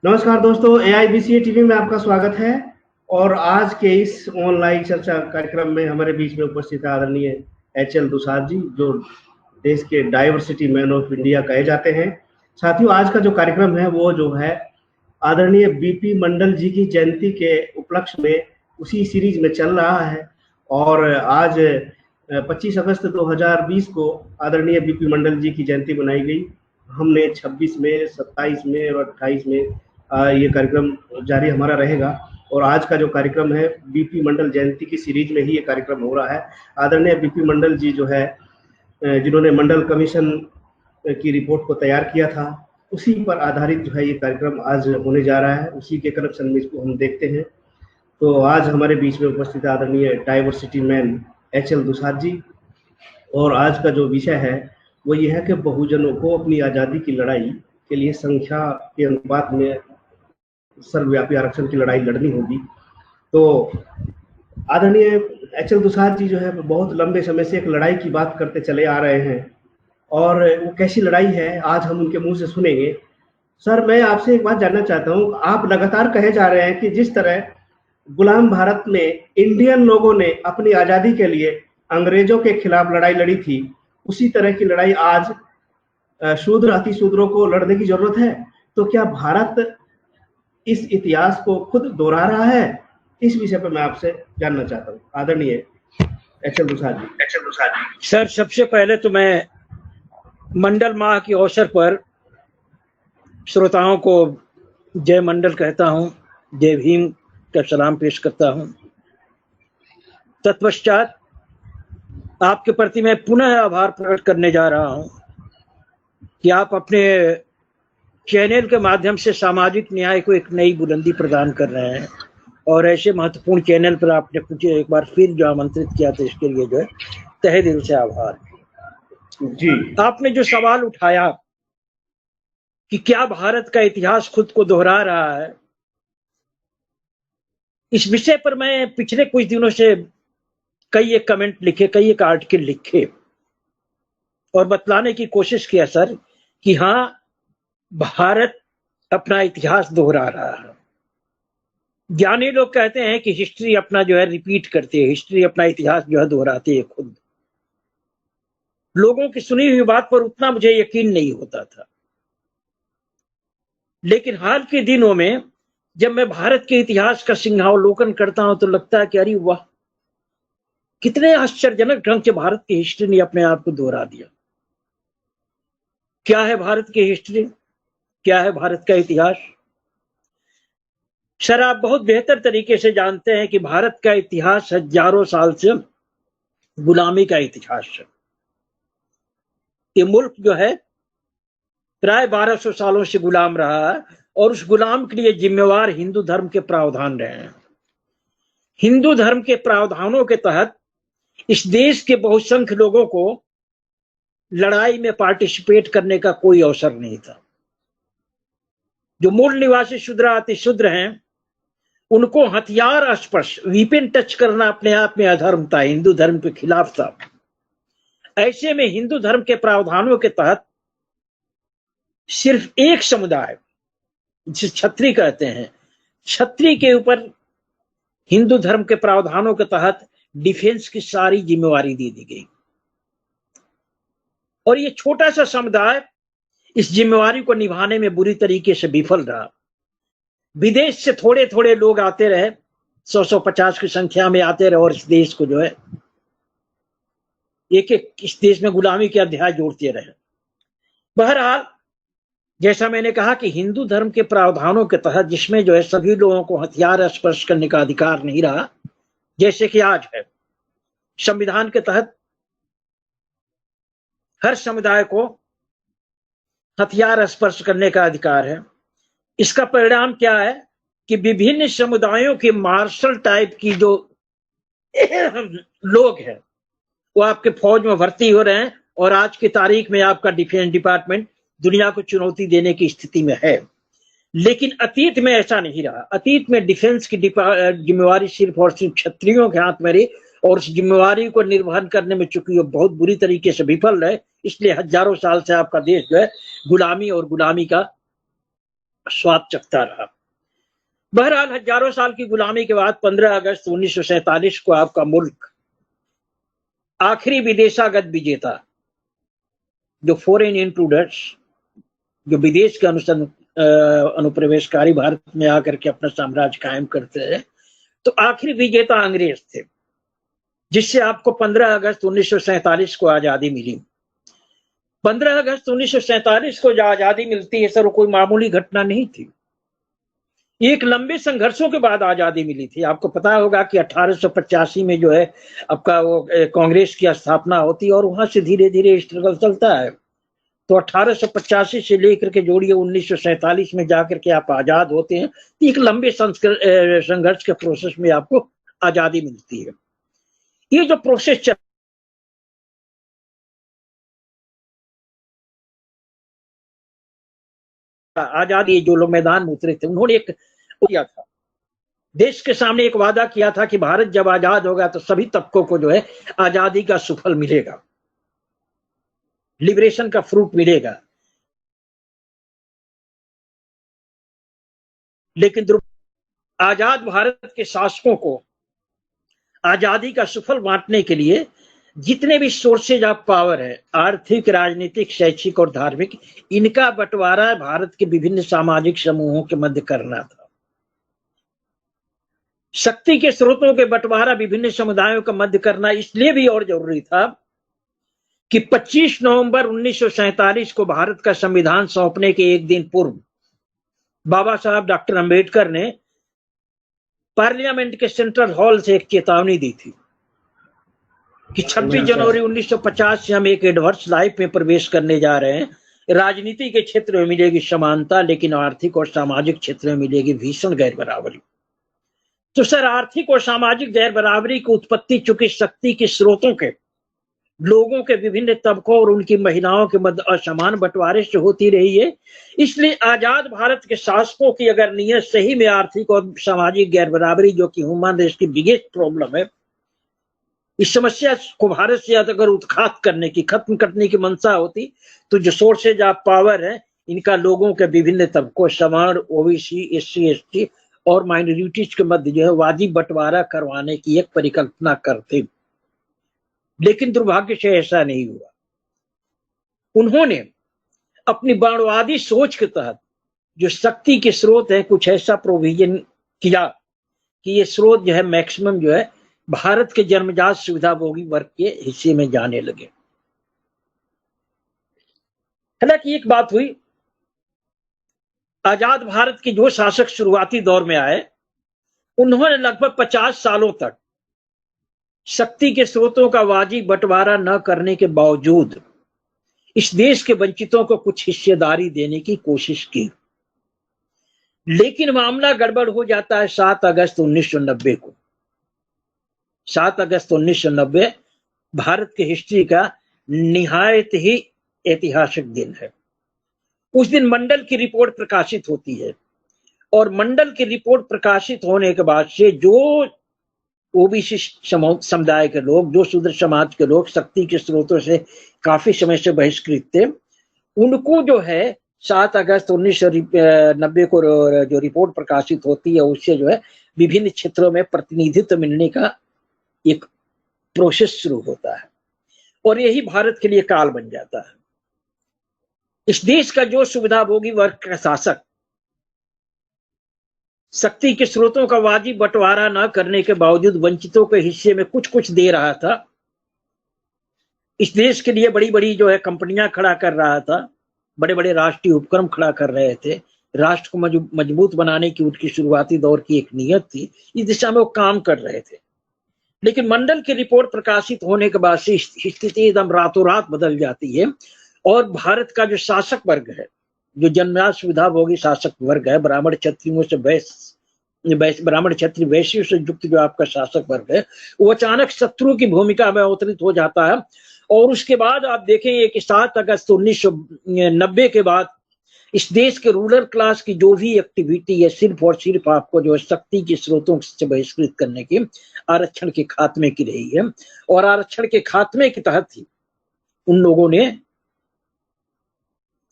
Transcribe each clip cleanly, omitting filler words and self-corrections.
नमस्कार दोस्तों, AIBCA TV में आपका स्वागत है। और आज के इस ऑनलाइन चर्चा कार्यक्रम में हमारे बीच में उपस्थित है आदरणीय HL दुसाद जी, जो देश के डाइवर्सिटी मैन ऑफ इंडिया कहे जाते हैं। साथियों, आज का जो कार्यक्रम है वो जो है आदरणीय BP मंडल जी की जयंती के उपलक्ष्य में उसी सीरीज में चल रहा है। और आज 25 अगस्त 2020 को आदरणीय BP मंडल जी की जयंती मनाई गई। हमने 26 में, 27 में और 28 में ये कार्यक्रम जारी हमारा रहेगा। और आज का जो कार्यक्रम है BP मंडल जयंती की सीरीज में ही ये कार्यक्रम हो रहा है। आदरणीय BP मंडल जी जो है, जिन्होंने मंडल कमीशन की रिपोर्ट को तैयार किया था, उसी पर आधारित जो है ये कार्यक्रम आज होने जा रहा है। उसी के कनेक्शन में इसको हम देखते हैं। तो आज हमारे बीच में उपस्थित है आदरणीय डाइवर्सिटी मैन HL दुसाद जी। और आज का जो विषय है वो ये है कि बहुजनों को अपनी आज़ादी की लड़ाई के लिए संख्या के अनुपात में सर्वव्यापी आरक्षण की लड़ाई लड़नी होगी। तो आदरणीय HL दुसाद जी जो है बहुत लंबे समय से एक लड़ाई की बात करते चले आ रहे हैं, और वो कैसी लड़ाई है आज हम उनके मुंह से सुनेंगे। सर, मैं आपसे एक बात जानना चाहता हूँ। आप लगातार कहे जा रहे हैं कि जिस तरह गुलाम भारत में इंडियन लोगों ने अपनी आज़ादी के लिए अंग्रेजों के खिलाफ लड़ाई लड़ी थी, उसी तरह की लड़ाई आज शूद्र अतिशूद्रों को लड़ने की जरूरत है। तो क्या भारत इस इतिहास को खुद दोहरा रहा है? इस विषय पर मैं आपसे जानना चाहता हूँ आदरणीय HL दुसाद जी। सर, सबसे पहले तो मैं मंडल माह के अवसर पर श्रोताओं को जय मंडल कहता हूँ, जय भीम का सलाम पेश करता हूँ। तत्पश्चात आपके प्रति मैं पुनः आभार प्रकट करने जा रहा हूँ कि आप अपने चैनल के माध्यम से सामाजिक न्याय को एक नई बुलंदी प्रदान कर रहे हैं। और ऐसे महत्वपूर्ण चैनल पर आपने मुझे एक बार फिर जो आमंत्रित किया था, इसके लिए जो है तहे दिल से आभार जी। आपने जो सवाल उठाया कि क्या भारत का इतिहास खुद को दोहरा रहा है, इस विषय पर मैं पिछले कुछ दिनों से कई एक कमेंट लिखे, कई एक आर्टिकल लिखे और बतलाने की कोशिश किया सर कि हाँ, भारत अपना इतिहास दोहरा रहा है। ज्ञानी लोग कहते हैं कि हिस्ट्री अपना जो है रिपीट करती है, हिस्ट्री अपना इतिहास जो है दोहराती है खुद। लोगों की सुनी हुई बात पर उतना मुझे यकीन नहीं होता था, लेकिन हाल के दिनों में जब मैं भारत के इतिहास का सिंहावलोकन करता हूं तो लगता है कि अरे वाह, कितने आश्चर्यजनक ढंग से भारत की हिस्ट्री ने अपने आप को दोहरा दिया। क्या है भारत की हिस्ट्री, क्या है भारत का इतिहास? सर, आप बहुत बेहतर तरीके से जानते हैं कि भारत का इतिहास हजारों साल से गुलामी का इतिहास है। ये मुल्क जो है प्राय 1200 सालों से गुलाम रहा है और उस गुलाम के लिए जिम्मेवार हिंदू धर्म के प्रावधान रहे हैं। हिंदू धर्म के प्रावधानों के तहत इस देश के बहुसंख्य लोगों को लड़ाई में पार्टिसिपेट करने का कोई अवसर नहीं था। जो मूल निवासी शूद्र अतिशूद्र हैं, उनको हथियार स्पर्श, वीपन टच करना अपने आप में अधर्म था, हिंदू धर्म के खिलाफ था। ऐसे में हिंदू धर्म के प्रावधानों के तहत सिर्फ एक समुदाय, जिसे क्षत्रिय कहते हैं, क्षत्रिय के ऊपर हिंदू धर्म के प्रावधानों के तहत डिफेंस की सारी जिम्मेवारी दे दी गई। और ये छोटा सा समुदाय इस जिम्मेवारी को निभाने में बुरी तरीके से विफल रहा। विदेश से थोड़े थोड़े लोग आते रहे, 100-150 की संख्या में आते रहे और इस देश को जो है एक एक इस देश में गुलामी के अध्याय जोड़ते रहे। बहरहाल, जैसा मैंने कहा कि हिंदू धर्म के प्रावधानों के तहत जिसमें जो है सभी लोगों को हथियार स्पर्श करने का अधिकार नहीं रहा, जैसे कि आज है। संविधान के तहत हर समुदाय को हथियार स्पर्श करने का अधिकार है। इसका परिणाम क्या है कि विभिन्न समुदायों के मार्शल टाइप की जो लोग हैं वो आपके फौज में भर्ती हो रहे हैं और आज की तारीख में आपका डिफेंस डिपार्टमेंट दुनिया को चुनौती देने की स्थिति में है। लेकिन अतीत में ऐसा नहीं रहा। अतीत में डिफेंस की जिम्मेवारी सिर्फ और सिर्फ क्षत्रियों के हाथ में रही और उस जिम्मेवारी को निर्वहन करने में चूंकि वो बहुत बुरी तरीके से विफल रहे, इसलिए हजारों साल से आपका देश जो है गुलामी और गुलामी का स्वाद चखता रहा। बहरहाल हजारों साल की गुलामी के बाद 15 अगस्त 1947 को आपका मुल्क आखिरी विदेशागत विजेता, जो फॉरेन इंट्रूडर्स, जो विदेश के अनुप्रवेशकारी भारत में आकर के अपना साम्राज्य कायम करते हैं, तो आखिरी विजेता अंग्रेज थे, जिससे आपको 15 अगस्त 1947 को आजादी मिली। 15 अगस्त 1947 को जो आजादी मिलती है सर, कोई मामूली घटना नहीं थी। एक लंबे संघर्षों के बाद आजादी मिली थी। आपको पता होगा कि 1885 में जो है आपका वो कांग्रेस की स्थापना होती है और वहां से धीरे धीरे स्ट्रगल चलता है। तो 1885 से लेकर के जोड़िए 1947 में जाकर के आप आजाद होते हैं। एक लंबे संघर्ष के प्रोसेस में आपको आजादी मिलती है। ये जो प्रोसेस चल आजादी, जो लोग मैदान में उतरे थे, उन्होंने एक किया था, देश के सामने एक वादा किया था कि भारत जब आजाद होगा तो सभी तबकों को जो है आजादी का सुफल मिलेगा, लिबरेशन का फ्रूट मिलेगा। लेकिन आजाद भारत के शासकों को आजादी का सुफल बांटने के लिए जितने भी सोर्सेज ऑफ पावर है, आर्थिक, राजनीतिक, शैक्षिक और धार्मिक, इनका बंटवारा भारत के विभिन्न सामाजिक समूहों के मध्य करना था। शक्ति के स्रोतों के बंटवारा विभिन्न समुदायों का मध्य करना इसलिए भी और जरूरी था कि 25 नवंबर 1947 को भारत का संविधान सौंपने के एक दिन पूर्व बाबा साहब डॉक्टर अंबेडकर ने पार्लियामेंट के सेंट्रल हॉल से एक चेतावनी दी थी कि 26 जनवरी 1950 से हम एक एडवर्स लाइफ में प्रवेश करने जा रहे हैं। राजनीति के क्षेत्र में मिलेगी समानता, लेकिन आर्थिक और सामाजिक क्षेत्र में मिलेगी भीषण गैर बराबरी। तो सर, आर्थिक और सामाजिक गैर बराबरी की उत्पत्ति चूंकि शक्ति के स्रोतों के, लोगों के विभिन्न तबकों और उनकी महिलाओं के मध्य असमान बंटवारे से होती रही है, इसलिए आजाद भारत के शासकों की अगर नीयत सही में आर्थिक और सामाजिक गैर बराबरी, जो कि ह्यूमन रेस की बिगेस्ट प्रॉब्लम है, इस समस्या को भारत से अगर उत्खात करने की, खत्म करने की मंशा होती, तो जो सोर्सेज ऑफ पावर है इनका लोगों के विभिन्न तबकों, सवर्ण, ओबीसी, एससी, एसटी और माइनॉरिटीज के मध्य जो है वाजिब बंटवारा करवाने की एक परिकल्पना करते। लेकिन दुर्भाग्य से ऐसा नहीं हुआ। उन्होंने अपनी बाणवादी सोच के तहत जो शक्ति के स्रोत है, कुछ ऐसा प्रोविजन किया कि ये स्रोत जो है मैक्सिमम जो है भारत के जन्मजात सुविधाभोगी वर्ग के हिस्से में जाने लगे। हालांकि एक बात हुई, आजाद भारत के जो शासक शुरुआती दौर में आए, उन्होंने लगभग 50 सालों तक शक्ति के स्रोतों का वाजिब बंटवारा न करने के बावजूद इस देश के वंचितों को कुछ हिस्सेदारी देने की कोशिश की। लेकिन मामला गड़बड़ हो जाता है 7 अगस्त 1990 को। 7 अगस्त 1990 भारत की हिस्ट्री का निहायत ही ऐतिहासिक दिन है। उस दिन मंडल की रिपोर्ट प्रकाशित होती है और मंडल की रिपोर्ट प्रकाशित होने के बाद से जो ओबीसी समुदाय के लोग, जो शूद्र समाज के लोग शक्ति के स्रोतों से काफी समय से बहिष्कृत थे, उनको जो है 7 अगस्त 1990 को जो रिपोर्ट प्रकाशित होती है, उससे जो है विभिन्न क्षेत्रों में प्रतिनिधित्व मिलने का एक प्रोसेस शुरू होता है और यही भारत के लिए काल बन जाता है। इस देश का जो सुविधाभोगी वर्ग का शासक शक्ति के स्रोतों का वाजिब बंटवारा न करने के बावजूद वंचितों के हिस्से में कुछ कुछ दे रहा था, इस देश के लिए बड़ी बड़ी जो है कंपनियां खड़ा कर रहा था, बड़े बड़े राष्ट्रीय उपक्रम खड़ा कर रहे थे, राष्ट्र को मजबूत बनाने की उनकी शुरुआती दौर की एक नीयत थी, इस दिशा में वो काम कर रहे थे। लेकिन मंडल की रिपोर्ट प्रकाशित होने के बाद से स्थिति एकदम रातों रात बदल जाती है और भारत का जो शासक वर्ग है, जो जन्मजात सुविधाभोगी शासक वर्ग है, ब्राह्मण क्षत्रियों से ब्राह्मण क्षत्रिय वैश्यों से युक्त जो आपका शासक वर्ग है, वो अचानक शत्रु की भूमिका में अवतरित हो जाता है। और उसके बाद आप देखेंगे कि 7 अगस्त 1990 के बाद इस देश के रूरल क्लास की जो भी एक्टिविटी है, सिर्फ और सिर्फ आपको जो है शक्ति के स्रोतों से बहिष्कृत करने की, आरक्षण के खात्मे की रही है। और आरक्षण के खात्मे के तहत ही उन लोगों ने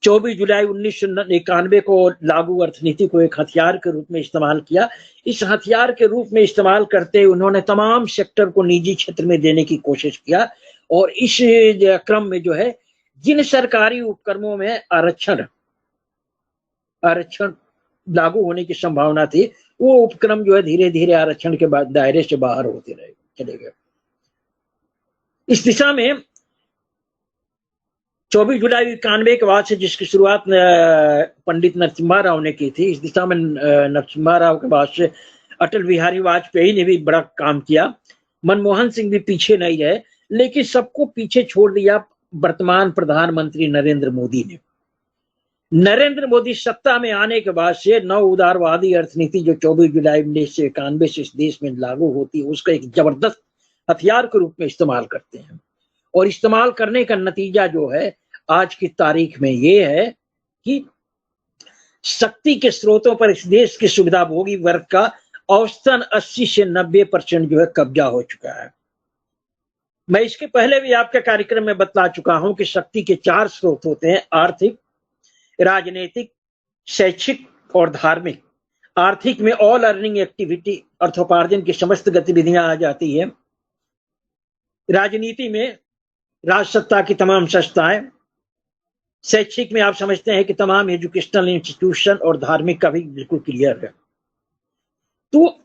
24 जुलाई 1991 को लागू अर्थनीति को एक हथियार के रूप में इस्तेमाल किया। इस हथियार के रूप में इस्तेमाल करते हुए उन्होंने तमाम सेक्टर को निजी क्षेत्र में देने की कोशिश किया और इस क्रम में जो है जिन सरकारी उपक्रमों में आरक्षण लागू होने की संभावना थी वो उपक्रम जो है धीरे धीरे आरक्षण के बाद दायरे से बाहर होते रहे चले गए। इस दिशा में 24 जुलाई 91 के बाद से जिसकी शुरुआत पंडित नरसिम्हा राव ने की थी, इस दिशा में नरसिम्हा राव के बाद से अटल बिहारी वाजपेयी ने भी बड़ा काम किया, मनमोहन सिंह भी पीछे नहीं रहे, लेकिन सबको पीछे छोड़ दिया वर्तमान प्रधानमंत्री नरेंद्र मोदी ने। नरेंद्र मोदी सत्ता में आने के बाद से नव उदारवादी अर्थनीति जो 24 जुलाई 1991 से इस देश में लागू होती है उसका एक जबरदस्त हथियार के रूप में इस्तेमाल करते हैं और इस्तेमाल करने का नतीजा जो है आज की तारीख में ये है कि शक्ति के स्रोतों पर इस देश के सुविधाभोगी वर्ग का औसतन 80 से 90% जो है कब्जा हो चुका है। मैं इसके पहले भी आपके कार्यक्रम में बतला चुका हूं कि शक्ति के 4 स्रोत होते हैं, आर्थिक, राजनीतिक, शैक्षिक और धार्मिक। आर्थिक में ऑल अर्निंग एक्टिविटी अर्थोपार्जन की समस्त गतिविधियां आ जाती है। राजनीति में राजसत्ता की तमाम संस्थाएं, शैक्षिक में आप समझते हैं कि तमाम एजुकेशनल इंस्टीट्यूशन और धार्मिक का भी बिल्कुल क्लियर है। तो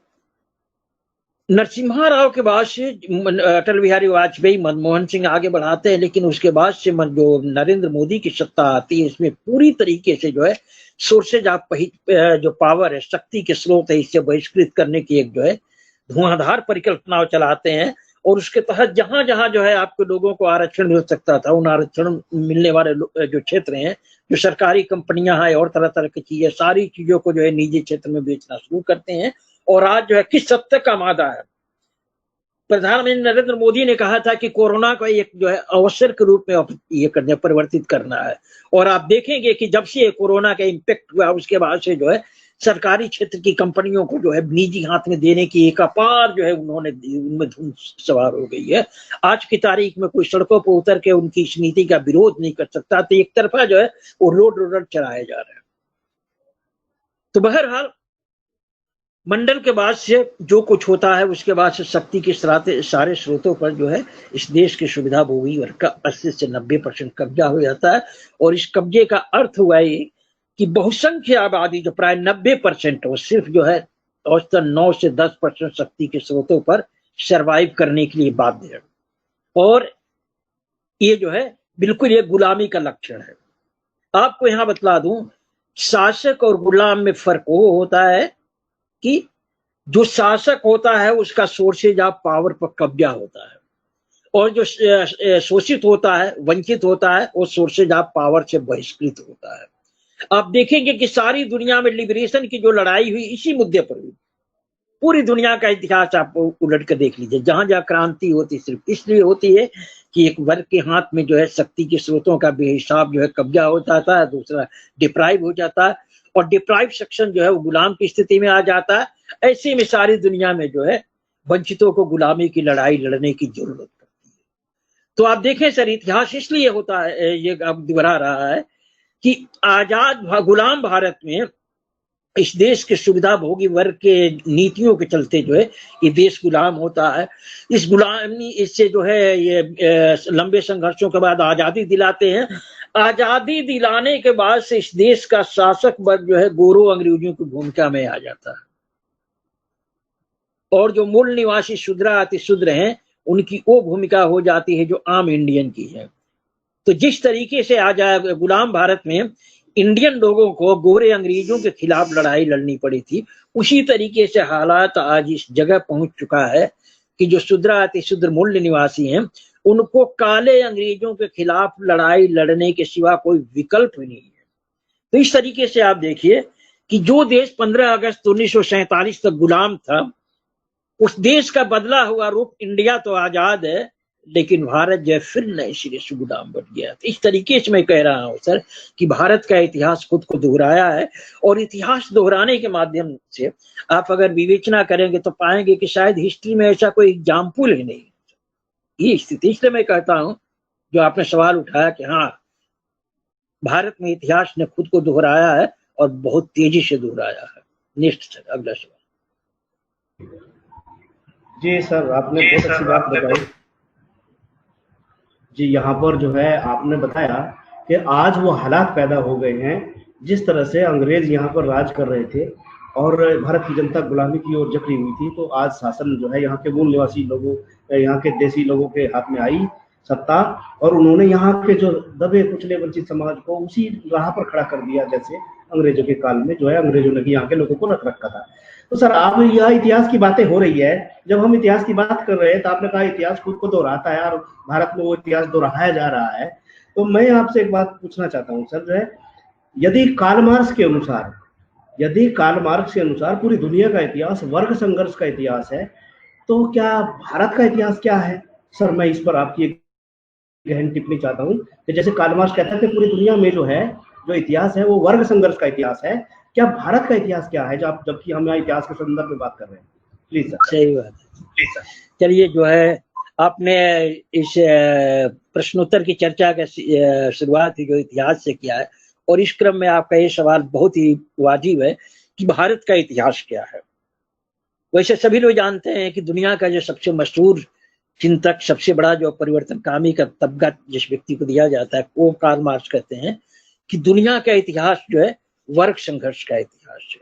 नरसिम्हा राव के बाद से अटल बिहारी वाजपेयी, मनमोहन सिंह आगे बढ़ाते हैं, लेकिन उसके बाद से जो नरेंद्र मोदी की सत्ता आती है इसमें पूरी तरीके से जो है सोर्सेज ऑफ जो पावर है, शक्ति के स्रोत है, इससे बहिष्कृत करने की एक जो है धुआंधार परिकल्पना चलाते हैं और उसके तहत जहां जहां जो है आपके लोगों को आरक्षण मिल सकता था उन आरक्षण मिलने वाले जो क्षेत्र हैं, जो सरकारी कंपनियां हैं और तरह तरह की चीजें, सारी चीजों को जो है निजी क्षेत्र में बेचना शुरू करते हैं। और आज जो है किस हद तक का मादा है, प्रधानमंत्री नरेंद्र मोदी ने कहा था कि कोरोना को एक जो है अवसर के रूप में ये करने परिवर्तित करना है और आप देखेंगे कि जब से कोरोना का इम्पैक्ट हुआ उसके बाद से जो है सरकारी क्षेत्र की कंपनियों को जो है निजी हाथ में देने की एक अपार जो है उनमें धुन सवार हो गई है। आज की तारीख में कोई सड़कों पर उतर के उनकी इस नीति का विरोध नहीं कर सकता, तो एक तरफा जो है वो रोड चलाए जा रहे हैं। तो बहरहाल मंडल के बाद से जो कुछ होता है उसके बाद से शक्ति के सारे स्रोतों पर जो है इस देश के सुविधाभोगी वर्ग का 80 से 90% कब्जा हो जाता है और इस कब्जे का अर्थ हुआ ये कि बहुसंख्य आबादी जो प्राय 90% वो सिर्फ जो है औसतन 9 से 10% शक्ति के स्रोतों पर सरवाइव करने के लिए बाध्य है और ये जो है बिल्कुल ये गुलामी का लक्षण है। आपको यहां बतला दूं, शासक और गुलाम में फर्क वो होता है कि जो शासक होता है उसका सोर्सेज ऑफ पावर पर कब्जा होता है और जो शोषित होता है, वंचित होता है, वो सोर्सेज ऑफ पावर से बहिष्कृत होता है। आप देखेंगे कि सारी दुनिया में लिबरेशन की जो लड़ाई हुई इसी मुद्दे पर हुई। पूरी दुनिया का इतिहास आप उलट कर देख लीजिए, जहां जहां क्रांति होती सिर्फ इसलिए होती है कि एक वर्ग के हाथ में जो है शक्ति के स्रोतों का बेहिसाब जो है कब्जा हो जाता है, दूसरा डिप्राइव हो जाता है और डिप्राइव सेक्शन जो है वो गुलाम की स्थिति में आ जाता है। ऐसे में सारी दुनिया में जो है वंचितों को गुलामी की लड़ाई लड़ने की जरूरत पड़ती है। तो आप देखें सर, इतिहास इसलिए होता है, ये अब दोहरा रहा है कि आजाद गुलाम भारत में इस देश के सुविधा भोगी वर्ग के नीतियों के चलते जो है ये देश गुलाम होता है। इस गुलामी इससे जो है ये लंबे संघर्षों के बाद आजादी दिलाते हैं। आजादी दिलाने के बाद से इस देश का शासक वर्ग जो है गोरों अंग्रेजों की भूमिका में आ जाता है और जो मूल निवासी शूद्र अति शूद्र हैं उनकी वो भूमिका हो जाती है जो आम इंडियन की है। तो जिस तरीके से आजाद गुलाम भारत में इंडियन लोगों को गोरे अंग्रेजों के खिलाफ लड़ाई लड़नी पड़ी थी, उसी तरीके से हालात आज इस जगह पहुंच चुका है कि जो शूद्र अति शूद्र मूल निवासी हैं उनको काले अंग्रेजों के खिलाफ लड़ाई लड़ने के सिवा कोई विकल्प नहीं है। तो इस तरीके से आप देखिए कि जो देश 15 अगस्त 1947 तक गुलाम था, उस देश का बदला हुआ रूप इंडिया तो आजाद है लेकिन भारत जो है फिर नए सिरे से गुलाम बन गया। तो इस तरीके से मैं कह रहा हूं सर कि भारत का इतिहास खुद को दोहराया है और इतिहास दोहराने के माध्यम से आप अगर विवेचना करेंगे तो पाएंगे कि शायद हिस्ट्री में ऐसा कोई एग्जाम्पल ही नहीं। ये स्थिति, इसलिए मैं कहता हूं जो आपने सवाल उठाया कि हाँ भारत में इतिहास ने खुद को दोहराया है और बहुत तेजी से दोहराया है। नेक्स्ट सर, अगला सवाल। जी सर, आपने बहुत अच्छी बात बताई। जी, यहाँ पर जो है आपने बताया कि आज वो हालात पैदा हो गए हैं, जिस तरह से अंग्रेज यहाँ पर राज कर रहे थे और भारत की जनता गुलामी की ओर जकड़ी हुई थी, तो आज शासन जो है यहाँ के मूल निवासी लोगों, यहाँ के देसी लोगों के हाथ में आई सत्ता, और उन्होंने यहाँ के जो दबे कुचले वंचित समाज को उसी राह पर खड़ा कर दिया, जैसे अंग्रेजों के काल में जो है अंग्रेजों ने यहाँ के लोगों को रख रखा था। तो सर, आप यह इतिहास की बातें हो रही है, जब हम इतिहास की बात कर रहे हैं तो आपने कहा इतिहास खुद को दोहराता है और भारत में वो इतिहास दोहराया जा रहा है। तो मैं आपसे एक बात पूछना चाहता हूँ सर, जो है यदि कार्ल मार्क्स के अनुसार पूरी दुनिया का इतिहास वर्ग संघर्ष का इतिहास है, तो क्या भारत का इतिहास क्या है? सर, मैं इस पर आपकी एक गहन टिप्पणी चाहता हूँ कि जैसे कार्ल मार्क्स कहता है कि पूरी दुनिया में जो है जो इतिहास है वो वर्ग संघर्ष का इतिहास है, क्या भारत का इतिहास क्या है, जबकि हम यहाँ इतिहास के संदर्भ में बात कर रहे हैं? Please sir. सही बात है। प्लीज सर, चलिए, जो है आपने इस प्रश्नोत्तर की चर्चा का शुरुआत जो इतिहास से किया है, और इस क्रम में आपका ये सवाल बहुत ही वाजिब है कि भारत का इतिहास क्या है। वैसे सभी लोग जानते हैं कि दुनिया का जो सबसे मशहूर चिंतक, सबसे बड़ा जो परिवर्तनकामी का तबका जिस व्यक्ति को दिया जाता है, वो कार्ल मार्क्स कहते हैं कि दुनिया का इतिहास जो है वर्ग संघर्ष का इतिहास है।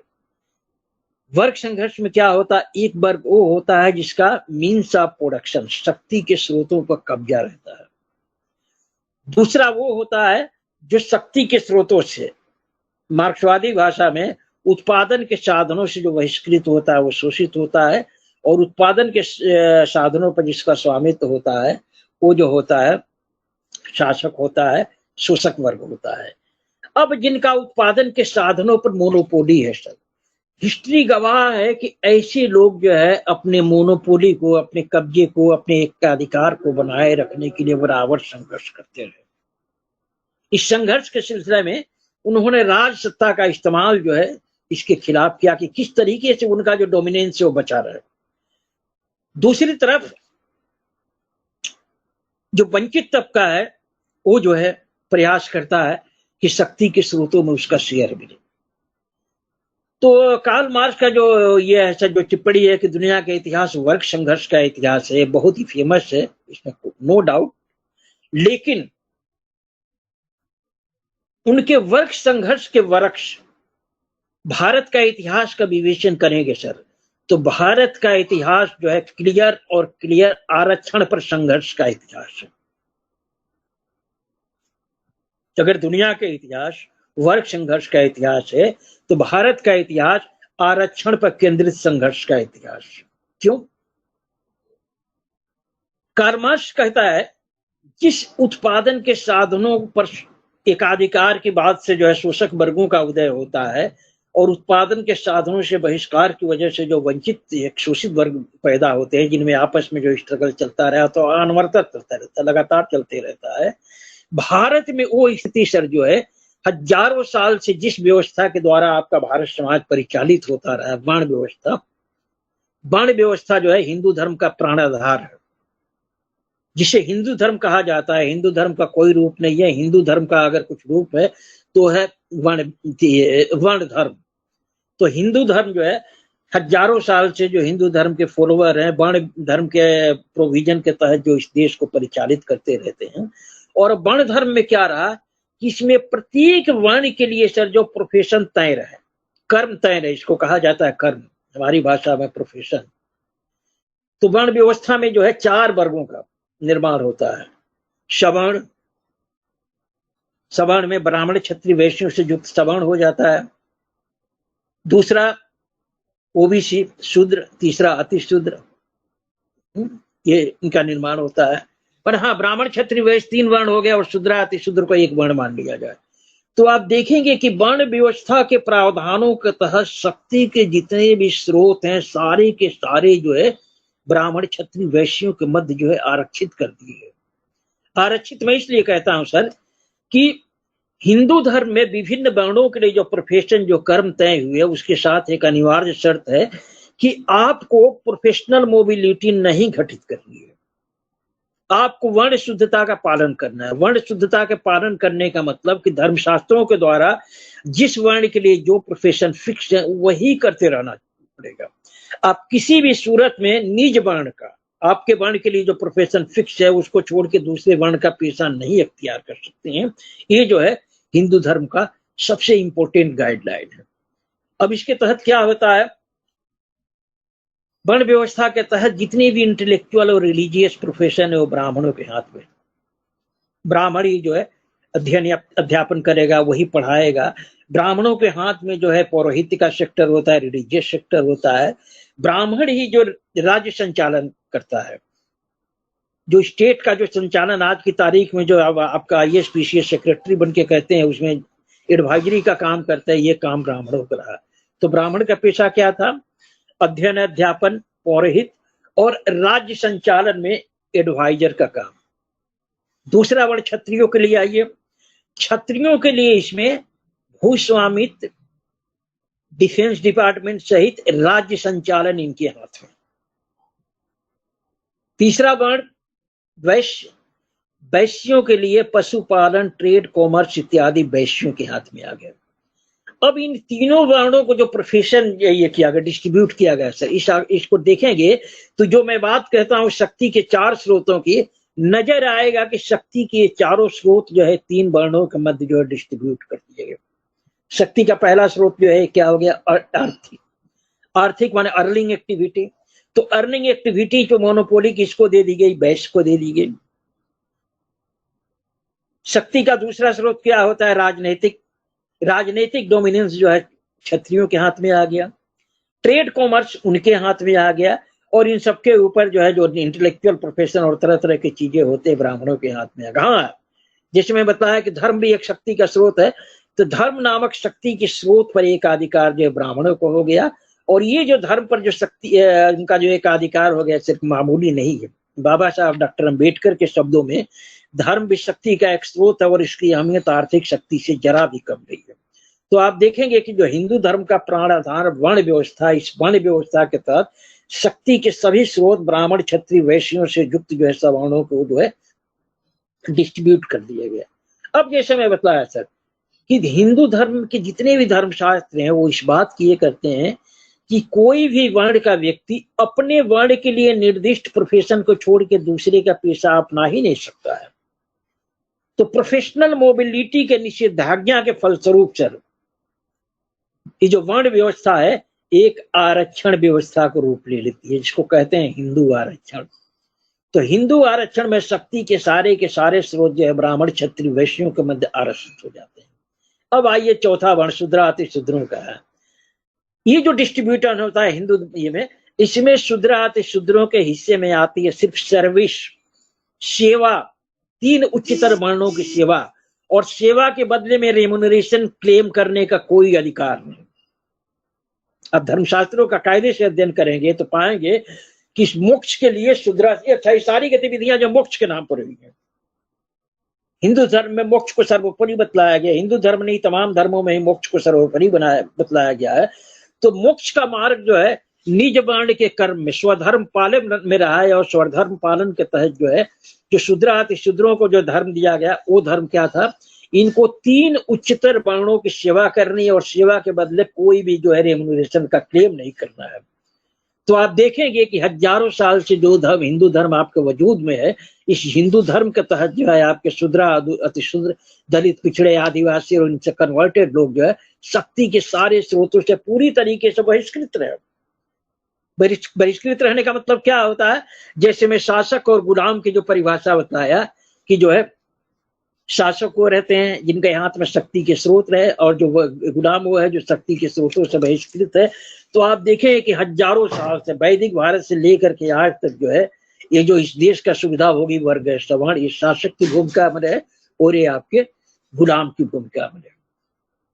वर्ग संघर्ष में क्या होता है? एक वर्ग वो होता है जिसका मीन्स ऑफ प्रोडक्शन, शक्ति के स्रोतों पर कब्जा रहता है। दूसरा वो होता है जो शक्ति के स्रोतों से, मार्क्सवादी भाषा में उत्पादन के साधनों से जो बहिष्कृत होता है वो शोषित होता है, और उत्पादन के साधनों पर जिसका स्वामित्व होता है वो जो होता है शासक होता है, शोषक वर्ग होता है। अब जिनका उत्पादन के साधनों पर मोनोपोली है सर, हिस्ट्री गवाह है कि ऐसे लोग जो है अपने मोनोपोली को, अपने कब्जे को, अपने एकाधिकार को बनाए रखने के लिए बराबर संघर्ष करते रहे। इस संघर्ष के सिलसिले में उन्होंने राज सत्ता का इस्तेमाल जो है इसके खिलाफ किया कि किस तरीके से उनका जो डोमिनेंस है वो बचा रहे। दूसरी तरफ जो वंचित तबका है वो जो है प्रयास करता है कि शक्ति के स्रोतों में उसका शेयर मिले। तो कार्ल मार्क्स का जो ये है सर, जो टिप्पणी है कि दुनिया का इतिहास वर्ग संघर्ष का इतिहास है, बहुत ही फेमस है, इसमें नो डाउट। लेकिन उनके वर्ग संघर्ष के वृक्ष भारत का इतिहास का विवेचन करेंगे सर, तो भारत का इतिहास जो है क्लियर आरक्षण पर संघर्ष का इतिहास है। अगर दुनिया के इतिहास वर्ग संघर्ष का इतिहास है तो भारत का इतिहास आरक्षण पर केंद्रित संघर्ष का इतिहास है। क्यों? कार्ल मार्क्स कहता है जिस उत्पादन के साधनों पर एकाधिकार की बात से जो है शोषक वर्गों का उदय होता है, और उत्पादन के साधनों से बहिष्कार की वजह से जो वंचित एक शोषित वर्ग पैदा होते हैं, जिनमें आपस में जो स्ट्रगल चलता रहा, तो अनवरत चलता रहता, लगातार चलते रहता है। भारत में वो स्थिति सर जो है हजारों साल से जिस व्यवस्था के द्वारा आपका भारत समाज परिचालित होता रहा, वर्ण व्यवस्था जो है हिंदू धर्म का प्राणाधार है, जिसे हिंदू धर्म कहा जाता है। हिंदू धर्म का कोई रूप नहीं है, हिंदू धर्म का अगर कुछ रूप है तो है वर्ण धर्म। तो हिंदू धर्म जो है हजारों साल से जो हिंदू धर्म के फॉलोअर हैं, वर्ण धर्म के प्रोविजन के तहत जो इस देश को परिचालित करते रहते हैं। और वर्ण धर्म में क्या रहा कि इसमें प्रत्येक वर्ण के लिए सर जो प्रोफेशन तय रहे, कर्म तय रहे, इसको कहा जाता है कर्म, हमारी भाषा में प्रोफेशन। तो वर्ण व्यवस्था में जो है 4 वर्गों का निर्माण होता है। सवर्ण में ब्राह्मण क्षत्रिय वैश्यों से युक्त सवर्ण हो जाता है। दूसरा ओबीसी शूद्र, तीसरा अति शूद्र, ये इनका निर्माण होता है। पर हाँ, ब्राह्मण क्षत्रिय वैश्य 3 वर्ण हो गया और शूद्र अति शूद्र को 1 वर्ण मान लिया जाए। तो आप देखेंगे कि वर्ण व्यवस्था के प्रावधानों के तहत शक्ति के जितने भी स्रोत हैं सारे के सारे जो है ब्राह्मण क्षत्रिय वैश्यों के मध्य जो है आरक्षित कर दिए। आरक्षित मैं इसलिए कहता हूं सर कि हिंदू धर्म में विभिन्न वर्णों के लिए जो प्रोफेशन, जो कर्म तय हुए, उसके साथ एक अनिवार्य शर्त है कि आपको प्रोफेशनल मोबिलिटी नहीं घटित करनी है। आपको वर्ण शुद्धता का पालन करना है। वर्ण शुद्धता के पालन करने का मतलब कि धर्मशास्त्रों के द्वारा जिस वर्ण के लिए जो प्रोफेशन फिक्स है वही करते रहना पड़ेगा। आप किसी भी सूरत में निज वर्ण का, आपके वर्ण के लिए जो प्रोफेशन फिक्स है उसको छोड़ के दूसरे वर्ण का पेशा नहीं अख्तियार कर सकते हैं। ये जो है हिंदू धर्म का सबसे इंपॉर्टेंट गाइडलाइन है। अब इसके तहत क्या होता है, वर्ण व्यवस्था के तहत जितने भी इंटेलेक्चुअल और रिलीजियस प्रोफेशन है वो ब्राह्मणों के हाथ में। ब्राह्मण ही जो है अध्ययन या अध्यापन करेगा, वही पढ़ाएगा। ब्राह्मणों के हाथ में जो है पौरोहित्य का सेक्टर होता है, रिलीजियस सेक्टर होता है। ब्राह्मण ही जो राज्य संचालन करता है, जो स्टेट का जो संचालन आज की तारीख में जो आपका IAS PCS सेक्रेटरी बन के कहते हैं, उसमें एडवाइजरी का काम करता है, ये काम ब्राह्मणों का रहा। तो ब्राह्मण का पेशा क्या था? अध्ययन अध्यापन, पौरोहित और राज्य संचालन में एडवाइजर का काम। दूसरा वर्ग क्षत्रियों के लिए आइए। क्षत्रियों के लिए इसमें भूस्वामित्व, डिफेंस डिपार्टमेंट सहित राज्य संचालन इनके हाथ में। तीसरा वर्ण वैश्य। वैश्यों के लिए पशुपालन, ट्रेड, कॉमर्स इत्यादि वैश्यों के हाथ में आ गया। अब इन तीनों वर्णों को जो प्रोफेशन ये किया गया, डिस्ट्रीब्यूट किया गया सर, इसको देखेंगे तो जो मैं बात कहता हूं शक्ति के 4 स्रोतों की, नजर आएगा कि शक्ति के चारों स्रोत जो है 3 वर्णों के मध्य जो है डिस्ट्रीब्यूट कर दिए गए। शक्ति का पहला स्रोत जो है क्या हो गया? आर्थिक। आर्थिक माने अर्निंग एक्टिविटी। तो अर्निंग एक्टिविटी जो मोनोपोली किसको दे दी गई? वैश्य को दे दी गई। शक्ति का दूसरा स्रोत क्या होता है? राजनीतिक। राजनीतिक डोमिनेंस जो है क्षत्रियों के हाथ में आ गया। ट्रेड कॉमर्स उनके हाथ में आ गया। और इन सबके ऊपर जो है जो इंटेलेक्चुअल प्रोफेशन और तरह तरह की चीजें होते हैं ब्राह्मणों के हाथ में आ गया। हाँ, जैसे मैं बताया कि धर्म भी एक शक्ति का स्रोत है, तो धर्म नामक शक्ति के स्रोत पर एकाधिकार जो ब्राह्मणों को हो गया। और ये जो धर्म पर जो शक्ति उनका जो एकाधिकार हो गया सिर्फ मामूली नहीं है। बाबा साहब डॉक्टर अम्बेडकर के शब्दों में धर्म भी शक्ति का एक स्रोत है और इसकी अहमियत आर्थिक शक्ति से जरा भी कम नहीं है। तो आप देखेंगे कि जो हिंदू धर्म का प्राण आधार वर्ण व्यवस्था, इस वर्ण व्यवस्था के तहत शक्ति के सभी स्रोत ब्राह्मण, क्षत्रिय, वैश्यों से युक्त जो है सवर्णों को जो है डिस्ट्रीब्यूट कर दिया गया। अब जैसे मैं बताया सर कि हिंदू धर्म के जितने भी धर्मशास्त्र हैं वो इस बात की ये करते हैं कि कोई भी वर्ण का व्यक्ति अपने वर्ण के लिए निर्दिष्ट प्रोफेशन को छोड़ के दूसरे का पेशा अपना ही नहीं सकता है। तो प्रोफेशनल मोबिलिटी के निषेधाज्ञा के फलस्वरूप सर ये जो वर्ण व्यवस्था है एक आरक्षण व्यवस्था को रूप ले लेती है, जिसको कहते हैं हिंदू आरक्षण। तो हिंदू आरक्षण में शक्ति के सारे स्रोत जो है ब्राह्मण, क्षत्रिय, वैश्यों के मध्य आरक्षित हो जाते हैं। अब आइए चौथा वर्ण शूद्राति शूद्रों का है। ये जो डिस्ट्रीब्यूशन होता है हिंदू में, इसमें शूद्राति शूद्रों के हिस्से में आती है सिर्फ सर्विस, सेवा, 3 उच्चतर वर्णों की सेवा, और सेवा के बदले में रेम्युनरेशन क्लेम करने का कोई अधिकार नहीं। अब धर्मशास्त्रों का कायदे से अध्ययन करेंगे तो पाएंगे कि इस मोक्ष के लिए शूद्राति, अच्छा ये सारी गतिविधियां जो मोक्ष के नाम पर हुई है, हिंदू धर्म में मोक्ष को सर्वोपरि बतलाया गया। हिंदू धर्म नहीं, तमाम धर्मों में ही मोक्ष को सर्वोपरि बतलाया गया है। तो मोक्ष का मार्ग जो है निज वर्ण के कर्म में स्वधर्म पालन में रहा है। और स्वधर्म पालन के तहत जो है जो शूद्राति शूद्रों को जो धर्म दिया गया वो धर्म क्या था? इनको 3 उच्चतर वर्णों की सेवा करनी है और सेवा के बदले कोई भी जो है रेम्युनरेशन का क्लेम नहीं करना है। तो आप देखेंगे कि हजारों साल से जो धर्म हिंदू धर्म आपके वजूद में है, इस हिंदू धर्म के तहत जो है आपके शूद्र, अति शूद्र, दलित, पिछड़े, आदिवासी और इनसे कन्वर्टेड लोग जो है शक्ति के सारे स्रोतों से पूरी तरीके से बहिष्कृत रहे। बहिष्कृत रहने का मतलब क्या होता है? जैसे मैं शासक और गुलाम की जो परिभाषा बताया कि जो है शासक वो रहते हैं जिनके हाथ में शक्ति के स्रोत रहे, और जो गुलाम वो है जो शक्ति के स्रोतों से बहिष्कृत है। तो आप देखें कि हजारों साल से वैदिक भारत से लेकर के आज तक जो है ये जो इस देश का सुविधा होगी वर्ग सवर्ण, ये शासक की भूमिका में रहे और ये आपके गुलाम की भूमिका में रहे।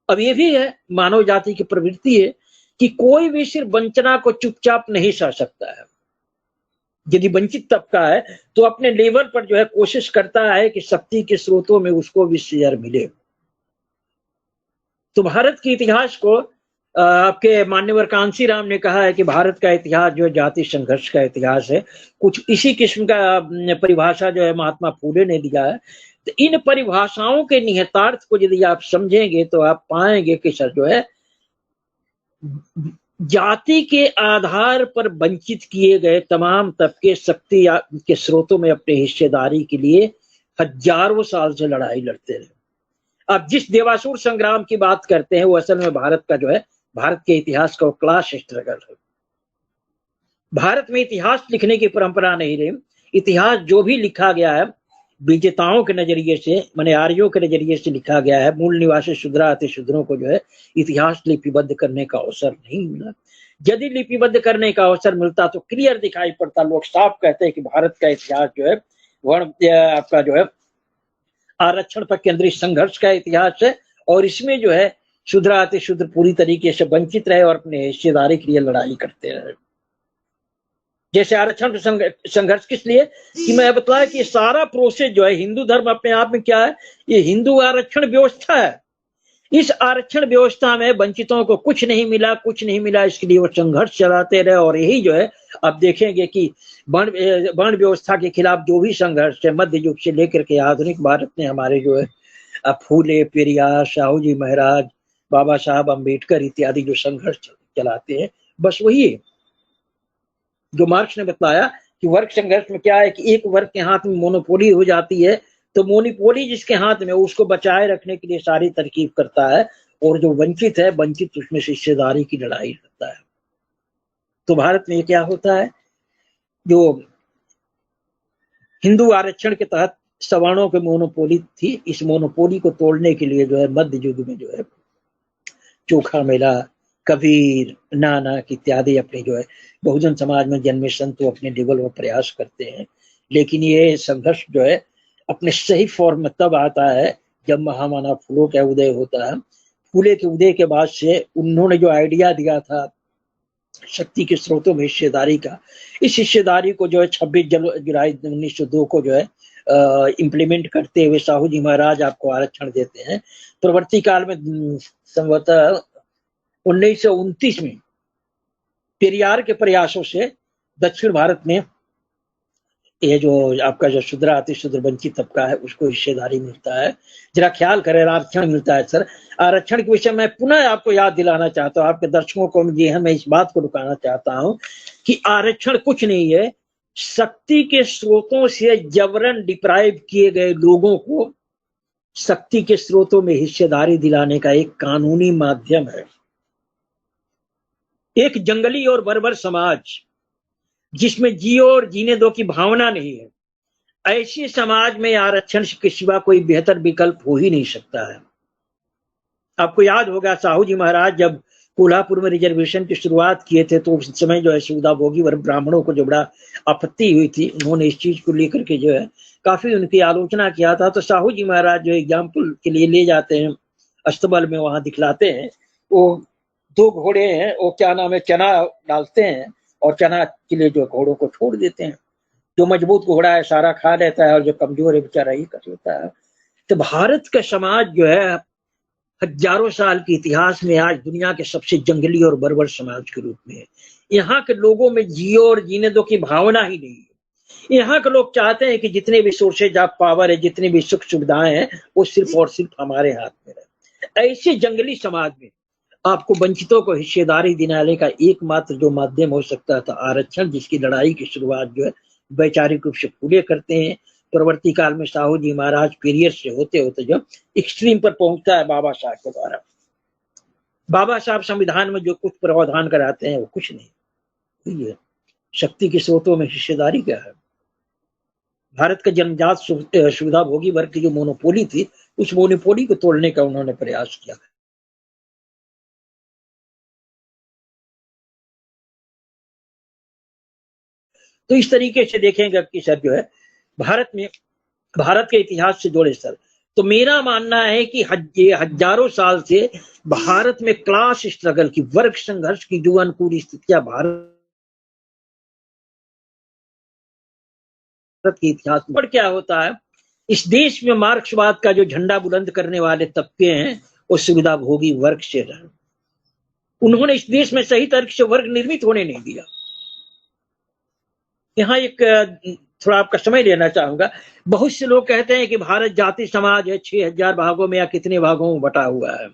अब ये भी है मानव जाति की प्रवृत्ति है कि कोई भी सिर्फ वंचना को चुपचाप नहीं सह सकता है। यदि वंचित तबका है तो अपने लेवल पर जो है कोशिश करता है कि शक्ति के स्रोतों में उसको भी शेयर मिले। तो भारत के इतिहास को आपके मान्यवर कांसी राम ने कहा है कि भारत का इतिहास जो जाति संघर्ष का इतिहास है। कुछ इसी किस्म का परिभाषा जो है महात्मा फूले ने दिया है। तो इन परिभाषाओं के निहितार्थ को यदि आप समझेंगे तो आप पाएंगे कि सर जो है जाति के आधार पर वंचित किए गए तमाम तबके शक्ति के स्रोतों में अपने हिस्सेदारी के लिए हजारों साल से लड़ाई लड़ते रहे। अब जिस देवासुर संग्राम की बात करते हैं वो असल में भारत का जो है भारत के इतिहास का क्लास स्ट्रगल है। भारत में इतिहास लिखने की परंपरा नहीं रही। इतिहास जो भी लिखा गया है विजेताओं के नजरिए से, माने आर्यों के नजरिए से लिखा गया है। मूल निवासी शूद्रा अति शूद्रों को जो है इतिहास लिपिबद्ध करने का अवसर नहीं मिला। यदि लिपिबद्ध करने का अवसर मिलता तो क्लियर दिखाई पड़ता। लोग साफ कहते हैं कि भारत का इतिहास जो है वर्ण आपका जो है आरक्षण पर केंद्रित संघर्ष का इतिहास है और इसमें जो है शूद्रा अति शूद्र पूरी तरीके से वंचित रहे और अपने हिस्सेदारी के लिए लड़ाई करते रहे। जैसे आरक्षण संघर्ष किस लिए कि मैं बताया कि सारा प्रोसेस जो है हिंदू धर्म अपने आप में क्या है, ये हिंदू आरक्षण व्यवस्था है। इस आरक्षण व्यवस्था में वंचितों को कुछ नहीं मिला, इसके लिए वो संघर्ष चलाते रहे। और यही जो है अब देखेंगे कि वर्ण व्यवस्था के खिलाफ जो भी संघर्ष है मध्य युग से लेकर के आधुनिक भारत में हमारे जो है फूले, पेरियार, साहू जी महाराज, बाबा साहब अम्बेडकर इत्यादि जो संघर्ष चलाते हैं बस वही है जो मार्क्स ने बताया कि वर्ग संघर्ष में क्या है कि एक वर्ग के हाथ में मोनोपोली हो जाती है तो मोनोपोली जिसके हाथ में उसको बचाए रखने के लिए सारी तरकीब करता है और जो वंचित है वंचित उसमें से हिस्सेदारी की लड़ाई लड़ता है। तो भारत में क्या होता है, जो हिंदू आरक्षण के तहत सवर्णों की मोनोपोली थी, इस मोनोपोली को तोड़ने के लिए जो है मध्य युग में जो है चोखा मेला, कबीर, नानक इत्यादि अपने जो है बहुजन समाज में जन्मे संत तो अपने लेवल में प्रयास करते हैं। लेकिन ये संघर्ष जो है अपने सही फॉर्म में तब आता है जब महामानव फूलों का उदय होता है। फूले के उदय के बाद से उन्होंने जो आइडिया दिया था शक्ति के स्रोतों में हिस्सेदारी का, इस हिस्सेदारी को जो है 26 जुलाई 1902 को जो है इम्प्लीमेंट करते हुए साहू जी महाराज आपको आरक्षण देते हैं। प्रवर्ती काल में संभवतः 1929 में पेरियार के प्रयासों से दक्षिण भारत में ये जो आपका जो शूद्रा अति शूद्र वंचित तबका है उसको हिस्सेदारी मिलता है। जरा ख्याल करें, आरक्षण मिलता है। सर आरक्षण के विषय में पुनः आपको याद दिलाना चाहता हूँ, आपके दर्शकों को जी है मैं इस बात को रुकाना चाहता हूँ कि आरक्षण कुछ नहीं है, शक्ति के स्रोतों से जबरन डिप्राइव किए गए लोगों को शक्ति के स्रोतों में हिस्सेदारी दिलाने का एक कानूनी माध्यम है। एक जंगली और बर्बर समाज जिसमें जियो और जीने दो की भावना नहीं है, ऐसे समाज में आरक्षण के सिवा कोई बेहतर विकल्प हो ही नहीं सकता है। आपको याद होगा साहू जी महाराज जब कोल्हापुर में रिजर्वेशन की शुरुआत किए थे तो उस समय जो है सुविधाभोगी वर्ग ब्राह्मणों को जो बड़ा आपत्ति हुई थी, उन्होंने इस चीज को लेकर के जो है काफी उनकी आलोचना किया था। तो साहू जी महाराज जो एग्जाम्पल के लिए ले जाते हैं अस्तबल में, वहां दिखलाते हैं वो 2 घोड़े हैं, वो क्या नाम है चना डालते हैं और चना के लिए जो घोड़ों को छोड़ देते हैं। जो मजबूत घोड़ा है सारा खा लेता है और जो कमजोर है बेचारा ही कर लेता है। तो भारत का समाज जो है हजारों साल के इतिहास में आज दुनिया के सबसे जंगली और बर्बर समाज के रूप में है। यहाँ के लोगों में जियो और जीने दो की भावना ही नहीं है। यहाँ के लोग चाहते हैं कि जितने भी सोर्सेज ऑफ पावर है, जितनी भी सुख सुविधाएं हैं वो सिर्फ और सिर्फ हमारे हाथ में रहे। ऐसे जंगली समाज में आपको वंचितों को हिस्सेदारी दिलाने का एकमात्र जो माध्यम हो सकता था आरक्षण, जिसकी लड़ाई की शुरुआत जो है वैचारिक रूप से फूले करते हैं। परवर्ती काल में साहू जी महाराज पीरियड से होते होते जब एक्सट्रीम पर पहुंचता है बाबा साहब के द्वारा। बाबा साहब संविधान में जो कुछ प्रावधान कराते हैं वो कुछ नहीं है। शक्ति के स्रोतों में हिस्सेदारी क्या है? भारत का जन्मजात सुविधा भोगी वर्ग की जो मोनोपोली थी उस मोनोपोली को तोड़ने का उन्होंने प्रयास किया। तो इस तरीके से देखेंगे कि सर जो है भारत में भारत के इतिहास से जोड़े सर, तो मेरा मानना है कि हजारों साल से भारत में क्लास स्ट्रगल की, वर्ग संघर्ष की जो अनुकूल स्थितियां भारत के इतिहास में, क्या होता है इस देश में मार्क्सवाद का जो झंडा बुलंद करने वाले तबके हैं वो सुविधा भोगी वर्ग से रहे। उन्होंने इस देश में सही तरीके से वर्ग निर्मित होने नहीं दिया। यहाँ एक थोड़ा आपका समय लेना चाहूंगा। बहुत से लोग कहते हैं कि भारत जाति समाज है, 6000 भागों में या कितने भागों में बटा हुआ है।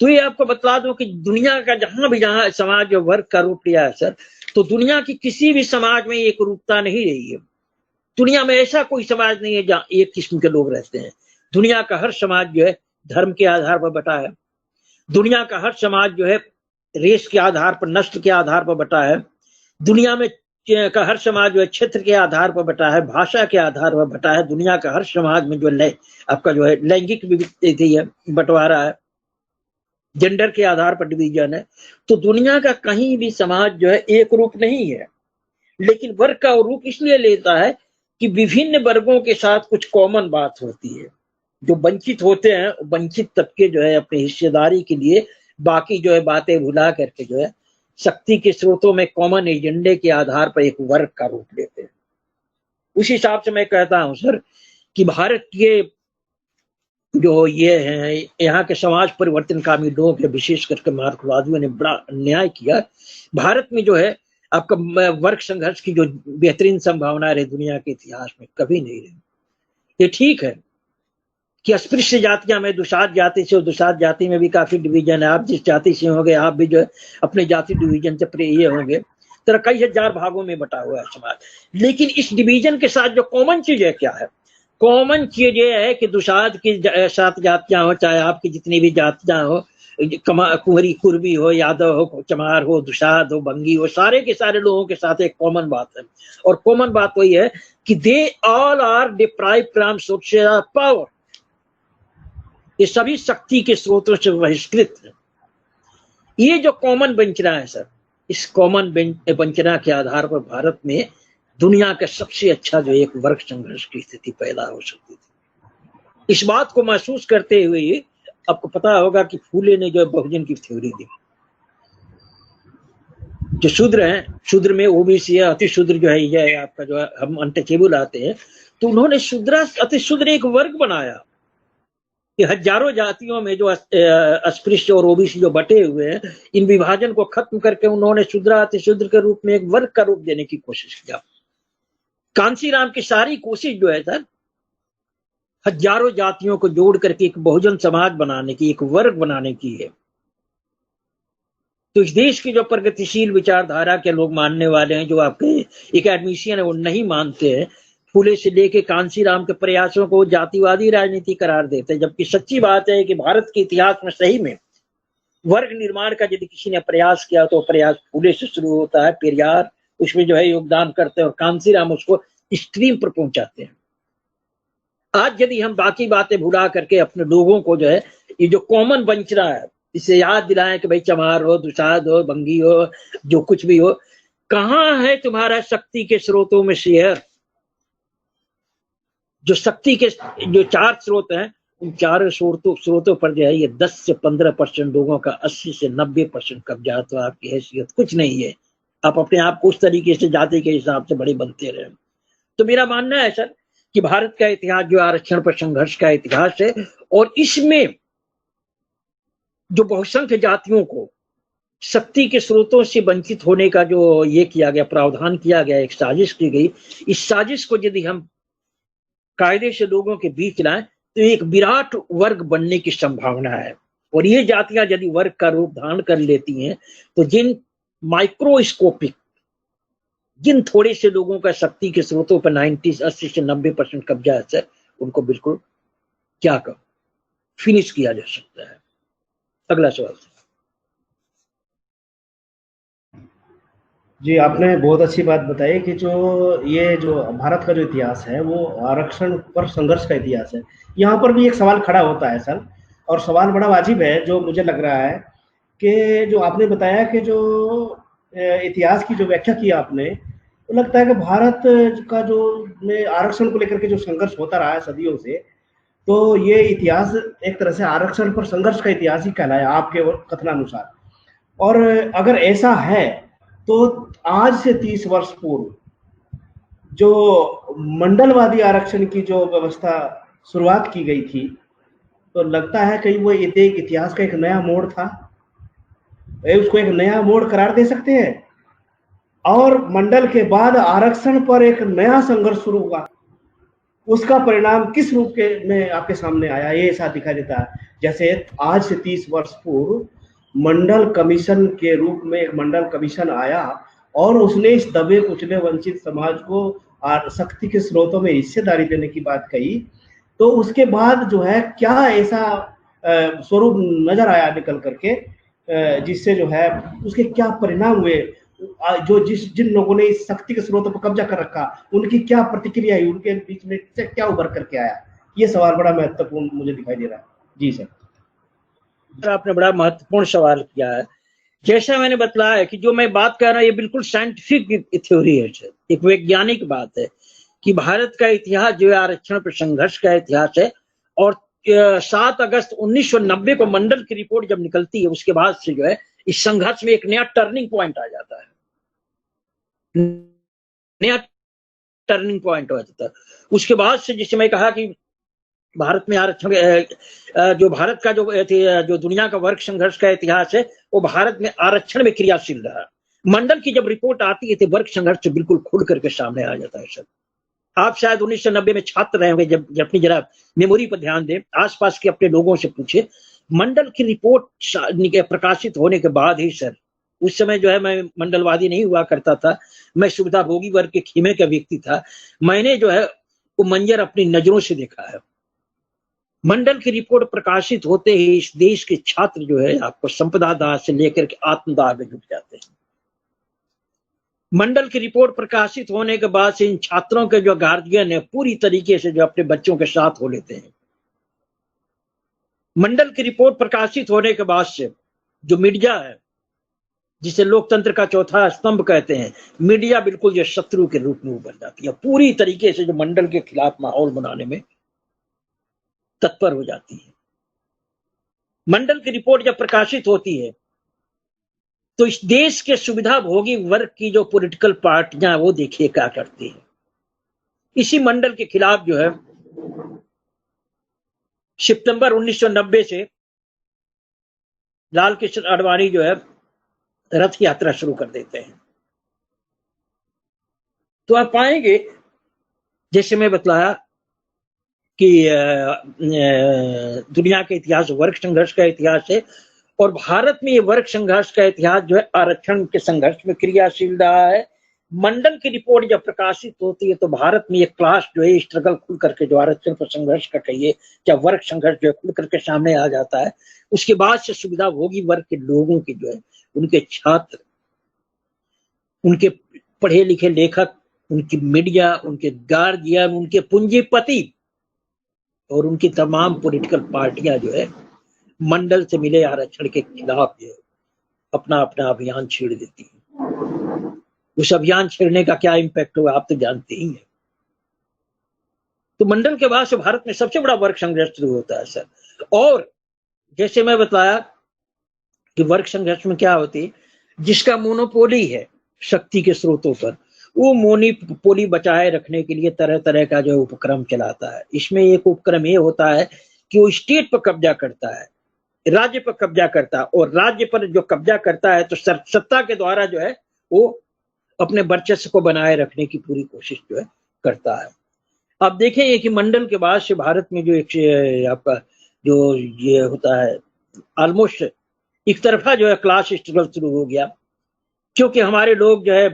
तो ये आपको बतला दूं कि दुनिया का जहां समाज वर्ग का रूप लिया है सर, तो दुनिया की किसी भी समाज में एक रूपता नहीं रही है। दुनिया में ऐसा कोई समाज नहीं है जहां एक किस्म के लोग रहते हैं। दुनिया का हर समाज जो है धर्म के आधार पर बटा है। दुनिया का हर समाज जो है रेस के आधार पर, नस्ल के आधार पर बटा है। दुनिया में का हर समाज जो है क्षेत्र के आधार पर बटा है, भाषा के आधार पर बटा है। दुनिया का हर समाज में जो आपका जो है लैंगिक बंटवारा है, जेंडर के आधार पर डिवीजन है। तो दुनिया का कहीं भी समाज जो है एक रूप नहीं है, लेकिन वर्ग का रूप इसलिए लेता है कि विभिन्न वर्गों के साथ कुछ कॉमन बात होती है। जो वंचित होते हैं, वंचित तबके जो है अपनी हिस्सेदारी के लिए बाकी जो है बातें भुला करके जो है शक्ति के स्रोतों में कॉमन एजेंडे के आधार पर एक वर्ग का रूप लेते हैं। उस हिसाब से मैं कहता हूं सर कि भारत के जो ये हैं यहाँ के समाज परिवर्तनकामी लोग हैं, विशेष करके मार्क्सवादियों ने बड़ा अन्याय किया। भारत में जो है आपका वर्ग संघर्ष की जो बेहतरीन संभावना रही दुनिया के इतिहास में कभी नहीं रही। ये ठीक है कि अस्पृश्य जातियां में दुसाध जाति से, दुसाध जाति में भी काफी डिवीजन है। आप जिस जाति से होंगे आप भी जो है अपने जाति डिवीजन से ये होंगे, तरह कई हजार भागों में बटा हुआ है समाज। लेकिन इस डिवीजन के साथ जो कॉमन चीज है क्या है? कॉमन चीज ये है कि दुसाध की 7 जातियां हो, चाहे आपकी जितनी भी जातियां हो, कुंवरी, कुर्मी हो, यादव हो, चमार हो, दुसाध हो, बंगी हो, सारे के सारे लोगों के साथ एक कॉमन बात है। और कॉमन बात वही है कि they all are deprived from social power. ये सभी शक्ति के स्रोतों से बहिष्कृत है। ये जो कॉमन वंचना है सर, इस कॉमन वंचना के आधार पर भारत में दुनिया का सबसे अच्छा जो एक वर्ग संघर्ष की स्थिति पैदा हो सकती थी। इस बात को महसूस करते हुए आपको पता होगा कि फूले ने जो बहुजन की थ्योरी दी। जो शूद्र हैं, शूद्र में ओबीसी है, अति शूद्र जो है ये आपका जो है हम अनटचेबल आते हैं, तो उन्होंने शूद्र अति शूद्र एक वर्ग बनाया कि हजारों जातियों में जो अस्पृश्य और ओबीसी जो बटे हुए हैं, इन विभाजन को खत्म करके उन्होंने शूद्र अति शूद्र के रूप में एक वर्ग का रूप देने की कोशिश किया। कांसीराम की सारी कोशिश जो है सर हजारों जातियों को जोड़ करके एक बहुजन समाज बनाने की, एक वर्ग बनाने की है। तो इस देश की जो प्रगतिशील विचारधारा के लोग मानने वाले हैं, जो आपके एकेडमिशियन है, वो नहीं मानते हैं। फूले से लेके कांसीराम के प्रयासों को जातिवादी राजनीति करार देते हैं, जबकि सच्ची बात है कि भारत के इतिहास में सही में वर्ग निर्माण का यदि किसी ने प्रयास किया तो प्रयास फूले से शुरू होता है। पेरियार उसमें जो है योगदान करते हैं और कांसीराम उसको एक्सट्रीम पर पहुंचाते हैं। आज यदि हम बाकी बातें भुला करके अपने लोगों को जो है ये जो कॉमन वंचना है इसे याद दिलाएं कि भाई चमार हो, दुसाध हो, बंगी हो, जो कुछ भी हो, कहां है तुम्हारा शक्ति के स्रोतों में शेयर? जो शक्ति के जो 4 स्रोत हैं, उन 4 स्रोतों पर जो है ये 10 से 15% लोगों का 80 से 90% कब्जा। तो आपकी हैसियत कुछ नहीं है। आप अपने आप को उस तरीके से जाति के हिसाब से बड़े बनते रहे। तो मेरा मानना है सर कि भारत का इतिहास जो आरक्षण पर संघर्ष का इतिहास है, और इसमें जो बहुसंख्य जातियों को शक्ति के स्रोतों से वंचित होने का जो ये किया गया, प्रावधान किया गया, एक साजिश की गई, इस साजिश को यदि हम कायदे से लोगों के बीच लाएं तो एक विराट वर्ग बनने की संभावना है। और ये जातियां यदि वर्ग का रूप धारण कर लेती हैं तो जिन माइक्रोस्कोपिक, जिन थोड़े से लोगों का शक्ति के स्रोतों पर 80 से 90% कब्जा है सर, उनको बिल्कुल क्या कहो फिनिश किया जा सकता है। अगला सवाल। जी, आपने बहुत अच्छी बात बताई कि जो ये जो भारत का जो इतिहास है वो आरक्षण पर संघर्ष का इतिहास है। यहाँ पर भी एक सवाल खड़ा होता है सर, और सवाल बड़ा वाजिब है, जो मुझे लग रहा है कि जो आपने बताया कि जो इतिहास की जो व्याख्या की आपने, तो लगता है कि भारत का जो आरक्षण को लेकर के जो संघर्ष होता रहा है सदियों से, तो ये इतिहास एक तरह से आरक्षण पर संघर्ष का इतिहास ही कहलाया आपके कथनानुसार। और अगर ऐसा है तो आज से 30 वर्ष पूर्व जो मंडलवादी आरक्षण की जो व्यवस्था शुरुआत की गई थी, तो लगता है कि वो एक इतिहास का एक नया मोड़ था। उसको एक नया मोड़ करार दे सकते हैं। और मंडल के बाद आरक्षण पर एक नया संघर्ष शुरू हुआ, उसका परिणाम किस रूप के में आपके सामने आया, ये ऐसा दिखाई देता है जैसे आज से 30 वर्ष पूर्व मंडल कमीशन के रूप में एक मंडल कमीशन आया और उसने इस दबे कुचले वंचित समाज को शक्ति के स्रोतों में हिस्सेदारी देने की बात कही। तो उसके बाद जो है क्या ऐसा स्वरूप नजर आया निकल करके, जिससे जो है उसके क्या परिणाम हुए, जो जिन लोगों ने इस शक्ति के स्रोतों पर कब्जा कर रखा उनकी क्या प्रतिक्रिया हुई, उनके बीच में क्या उभर करके आया, ये सवाल बड़ा महत्वपूर्ण मुझे दिखाई दे रहा है। जी सर, आपने बड़ा महत्वपूर्ण सवाल किया है। जैसा मैंने बतलाया कि जो मैं बात कर रहा हूं ये बिल्कुल साइंटिफिक थ्योरी है सर, एक वैज्ञानिक बात है कि भारत का इतिहास जो है आरक्षण पर संघर्ष का इतिहास है। और 7 अगस्त 1990 को मंडल की रिपोर्ट जब निकलती है उसके बाद से जो है इस संघर्ष में एक नया टर्निंग पॉइंट आ जाता है, नया टर्निंग पॉइंट हो जाता है। उसके बाद से जिसे मैं कहा कि भारत में आरक्षण, जो भारत का जो दुनिया का वर्ग संघर्ष का इतिहास है वो भारत में आरक्षण में क्रियाशील रहा। मंडल की जब रिपोर्ट आती है तो वर्ग संघर्ष से बिल्कुल खुल करके सामने आ जाता है सर। आप शायद 1990 में छात्र रहे होंगे, जब अपनी जरा मेमोरी पर ध्यान दें, आसपास के अपने लोगों से पूछे। मंडल की रिपोर्ट प्रकाशित होने के बाद ही सर, उस समय जो है मैं मंडलवादी नहीं हुआ करता था, मैं सुविधाभोगी वर्ग के खीमे का व्यक्ति था। मैंने जो है वो मंजर अपनी नजरों से देखा है। मंडल की रिपोर्ट प्रकाशित होते ही इस देश के छात्र जो है आपको संपदा दाह से लेकर के आत्मदाह में जुट जाते हैं। मंडल की रिपोर्ट प्रकाशित होने के बाद से इन छात्रों के जो गार्जियन है पूरी तरीके से जो अपने बच्चों के साथ हो लेते हैं। मंडल की रिपोर्ट प्रकाशित होने के बाद से जो मीडिया है, जिसे लोकतंत्र का चौथा स्तंभ कहते हैं, मीडिया बिल्कुल जो शत्रु के रूप में उभर जाती है, पूरी तरीके से जो मंडल के खिलाफ माहौल बनाने में तत्पर हो जाती है। मंडल की रिपोर्ट जब प्रकाशित होती है तो इस देश के सुविधा भोगी वर्ग की जो पॉलिटिकल पार्टियां वो देखिए क्या करती है। इसी मंडल के खिलाफ जो है सितंबर 1990 से लाल कृष्ण आडवाणी जो है रथ यात्रा शुरू कर देते हैं। तो आप पाएंगे जैसे मैं बतलाया कि दुनिया का इतिहास वर्ग संघर्ष का इतिहास है और भारत में ये वर्ग संघर्ष का इतिहास जो है आरक्षण के संघर्ष में क्रियाशील रहा है। मंडल की रिपोर्ट जब प्रकाशित होती है तो भारत में ये क्लास जो है स्ट्रगल खुल करके, जो आरक्षण पर संघर्ष का कहिए या वर्ग संघर्ष जो है खुल करके सामने आ जाता है। उसके बाद से सुविधा भोगी वर्ग के लोगों के जो है, उनके छात्र, उनके पढ़े लिखे लेखक, उनकी मीडिया, उनके गार्जियन, उनके पूंजीपति और उनकी तमाम पॉलिटिकल पार्टियां जो है मंडल से मिले आरक्षण के खिलाफ जो है अपना अपना अभियान छेड़ देती है। उस अभियान छेड़ने का क्या इम्पैक्ट हुआ आप तो जानते ही हैं। तो मंडल के बाद से भारत में सबसे बड़ा वर्ग संघर्ष शुरू होता है सर। और जैसे मैं बताया कि वर्ग संघर्ष में क्या होती है, जिसका मोनोपोली है शक्ति के स्रोतों पर, वो मोनोपोली बचाए रखने के लिए तरह तरह का जो उपक्रम चलाता है। इसमें एक उपक्रम ये होता है कि वो स्टेट पर कब्जा करता है, राज्य पर कब्जा करता है, और राज्य पर जो कब्जा करता है तो सत्ता के द्वारा जो है वो अपने वर्चस्व को बनाए रखने की पूरी कोशिश जो है करता है। अब देखेंगे कि मंडल के बाद से भारत में जो एक आपका जो ये होता है ऑलमोस्ट एक तरफा जो है क्लास स्ट्रगल शुरू हो गया, क्योंकि हमारे लोग जो है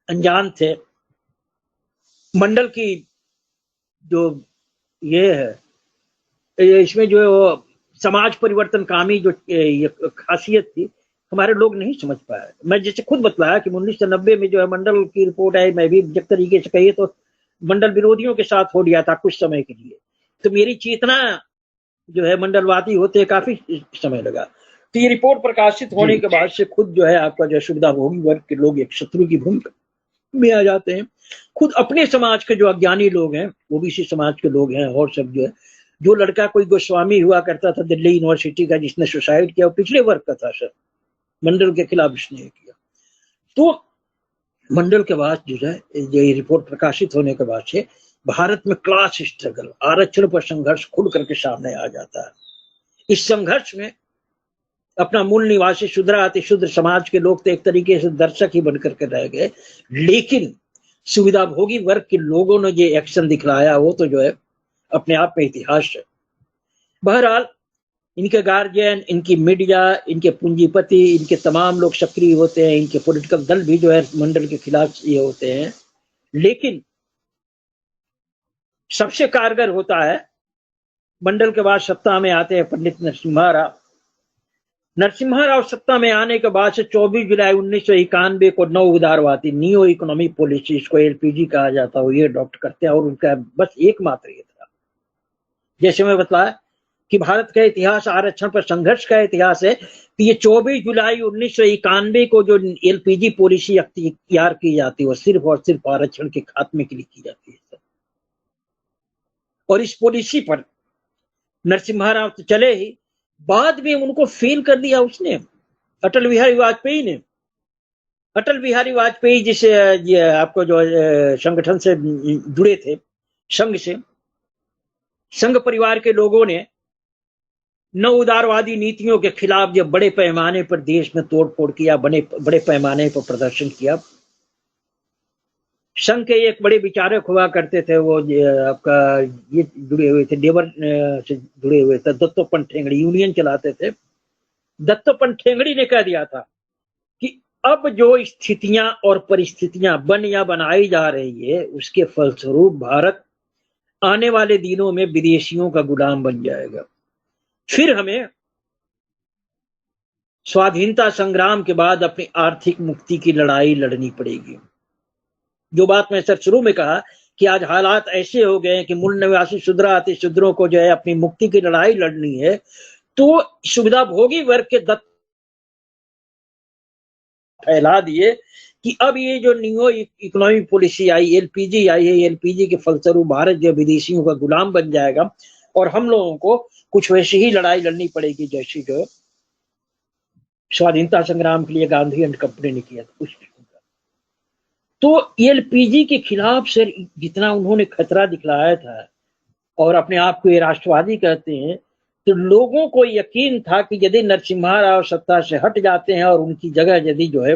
अनजान थे। मंडल की जो ये है इसमें जो है वो समाज परिवर्तन कामी जो ये खासियत थी हमारे लोग नहीं समझ पाए। मैं जैसे खुद बतलाया कि 1990 में जो है मंडल की रिपोर्ट आई, मैं भी जब तरीके से कहिए तो मंडल विरोधियों के साथ हो गया था कुछ समय के लिए, तो मेरी चेतना जो है मंडलवादी होते काफी समय लगा। तो ये रिपोर्ट प्रकाशित होने के बाद से खुद जो है आपका जो सुविधा भोगी वर्ग के लोग एक शत्रु की भूमिका में आ जाते हैं। खुद अपने समाज के जो अज्ञानी लोग हैं, ओबीसी समाज के लोग हैं और सब जो है, जो लड़का कोई गोस्वामी हुआ करता था दिल्ली यूनिवर्सिटी का जिसने सुसाइड किया, वो पिछले वर्ग का था सर, मंडल के खिलाफ इसने किया। तो मंडल के बाद जो है ये रिपोर्ट प्रकाशित होने के बाद से भारत में क्लास स्ट्रगल, आरक्षण पर संघर्ष खुल करके सामने आ जाता है। इस संघर्ष में अपना मूल निवासी शूद्र अति शूद्र समाज के लोग तो एक तरीके से दर्शक ही बनकर के रह गए, लेकिन सुविधाभोगी वर्ग के लोगों ने जो एक्शन दिखलाया वो तो जो है अपने आप में इतिहास है। बहरहाल इनके गार्जियन, इनकी मीडिया, इनके पूंजीपति, इनके तमाम लोग सक्रिय होते हैं, इनके पॉलिटिकल दल भी जो है मंडल के खिलाफ ये होते हैं, लेकिन सबसे कारगर होता है मंडल के बाद सत्ता में आते हैं पंडित नरसिम्हा राव। नरसिम्हा राव सत्ता में आने के बाद से 24 जुलाई 1991 को नव उदारवादी नियो इकोनॉमिक पॉलिसी, इसको एलपीजी कहा जाता है, ये अडॉप्ट करते हैं और उनका बस एकमात्र ये था। जैसे मैं बताया कि भारत का इतिहास आरक्षण पर संघर्ष का इतिहास है, तो ये 24 जुलाई 1991 को जो एलपीजी पॉलिसी अख्तियार की जाती है वो सिर्फ और सिर्फ आरक्षण के खात्मे के लिए की जाती है। और इस पॉलिसी पर नरसिम्हा राव तो चले ही, बाद में उनको फेल कर दिया उसने, अटल बिहारी वाजपेयी ने। अटल बिहारी वाजपेयी जिसे आपको जो संगठन से जुड़े थे, संघ से, संघ परिवार के लोगों ने नव उदारवादी नीतियों के खिलाफ जब बड़े पैमाने पर देश में तोड़फोड़ किया, बड़े पैमाने पर प्रदर्शन किया। संघ के एक बड़े विचारक हुआ करते थे, वो आपका ये जुड़े हुए थे, देवर से जुड़े हुए थे, दत्तोपंत ठेंगड़ी, यूनियन चलाते थे। दत्तोपंत ठेंगड़ी ने कह दिया था कि अब जो स्थितियां और परिस्थितियां बन या बनाई जा रही है, उसके फलस्वरूप भारत आने वाले दिनों में विदेशियों का गुलाम बन जाएगा। फिर हमें स्वाधीनता संग्राम के बाद अपनी आर्थिक मुक्ति की लड़ाई लड़नी पड़ेगी। जो बात मैं सर शुरू में कहा कि आज हालात ऐसे हो गए हैं कि मूल निवासी शूद्र अति शूद्रों को जो है अपनी मुक्ति की लड़ाई लड़नी है, तो सुविधाभोगी वर्ग के दत्त फैला दिए कि अब ये जो न्यू इकोनॉमिक पॉलिसी आई, एलपीजी आई है, एलपीजी के फलस्वरूप भारत जो विदेशियों का गुलाम बन जाएगा और हम लोगों को कुछ वैसी ही लड़ाई लड़नी पड़ेगी जैसी जो स्वाधीनता संग्राम के लिए गांधी एंड कंपनी ने किया था उस। तो एलपीजी के खिलाफ सर जितना उन्होंने खतरा दिखलाया था और अपने आप को ये राष्ट्रवादी कहते हैं, तो लोगों को यकीन था कि यदि नरसिम्हा राव सत्ता से हट जाते हैं और उनकी जगह यदि जो है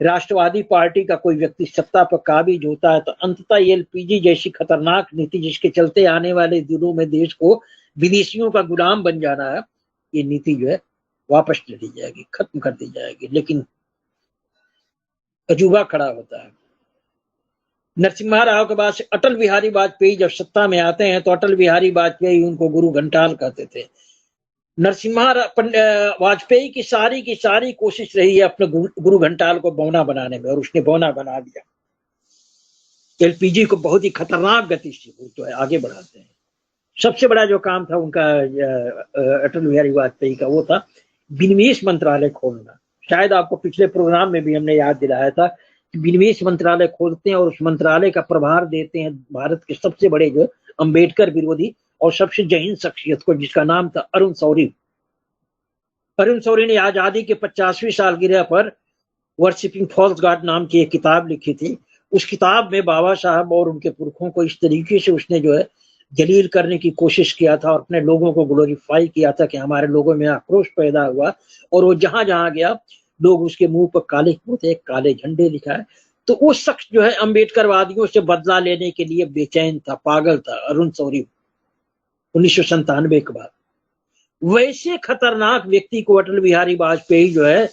राष्ट्रवादी पार्टी का कोई व्यक्ति सत्ता पर काबिज होता है, तो अंततः एलपीजी जैसी खतरनाक नीति जिसके चलते आने वाले दिनों में देश को विदेशियों का गुलाम बन जाना है, ये नीति जो है वापस ले ली जाएगी, खत्म कर दी जाएगी। लेकिन अजूबा खड़ा होता है। नरसिम्हा राव के बाद से अटल बिहारी वाजपेयी जब सत्ता में आते हैं, तो अटल बिहारी वाजपेयी उनको गुरु घंटाल कहते थे। नरसिम्हा वाजपेयी की सारी कोशिश रही है अपने गुरु घंटाल को बौना बनाने में, और उसने बौना बना दिया। एलपीजी को बहुत ही खतरनाक गति से वो जो है आगे बढ़ाते हैं। सबसे बड़ा जो काम था उनका अटल बिहारी वाजपेयी का, वो था विनिवेश मंत्रालय खोलना। शायद आपको पिछले प्रोग्राम में भी हमने याद दिलाया था कि विनिवेश मंत्रालय खोलते हैं और उस मंत्रालय का प्रभार देते हैं भारत के सबसे बड़े जो अंबेडकर विरोधी और सबसे जहीन शख्सियत को, जिसका नाम था अरुण शौरी। अरुण शौरी ने आजादी के 50वीं सालगिरह पर वर्शिपिंग फॉल्स गॉड नाम की एक किताब लिखी थी। उस किताब में बाबा साहब और उनके पुरखों को इस तरीके से उसने जो है जलील करने की कोशिश किया था और अपने लोगों को ग्लोरीफाई किया था कि हमारे लोगों में आक्रोश पैदा हुआ, और वो जहां जहां गया लोग उसके मुंह पर काले पोते, काले झंडे लिखा है। तो वो शख्स जो है अंबेडकरवादियों से बदला लेने के लिए बेचैन था, पागल था, अरुण शौरी 1997 के बाद। वैसे खतरनाक व्यक्ति को अटल बिहारी वाजपेयी जो है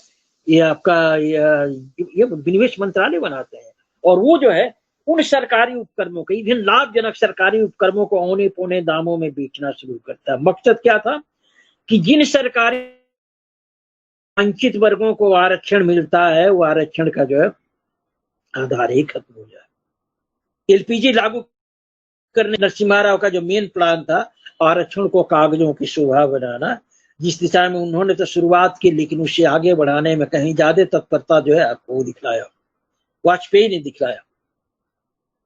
ये आपका ये विनिवेश मंत्रालय बनाते हैं, और वो जो है उन सरकारी उपक्रमों को, इवन लाभजनक सरकारी उपक्रमों को औने पौने दामों में बेचना शुरू करता है। मकसद क्या था कि जिन सरकारी वंचित वर्गों को आरक्षण मिलता है वो आरक्षण का जो है आधार ही खत्म हो जाए। एलपीजी लागू करने नरसिम्हा राव का जो मेन प्लान था आरक्षण को कागजों की शोभा बनाना, जिस दिशा में उन्होंने तो शुरुआत की, लेकिन उसे आगे बढ़ाने में कहीं ज्यादा तत्परता जो है आपको दिखलाया, वाजपेयी ने दिखलाया।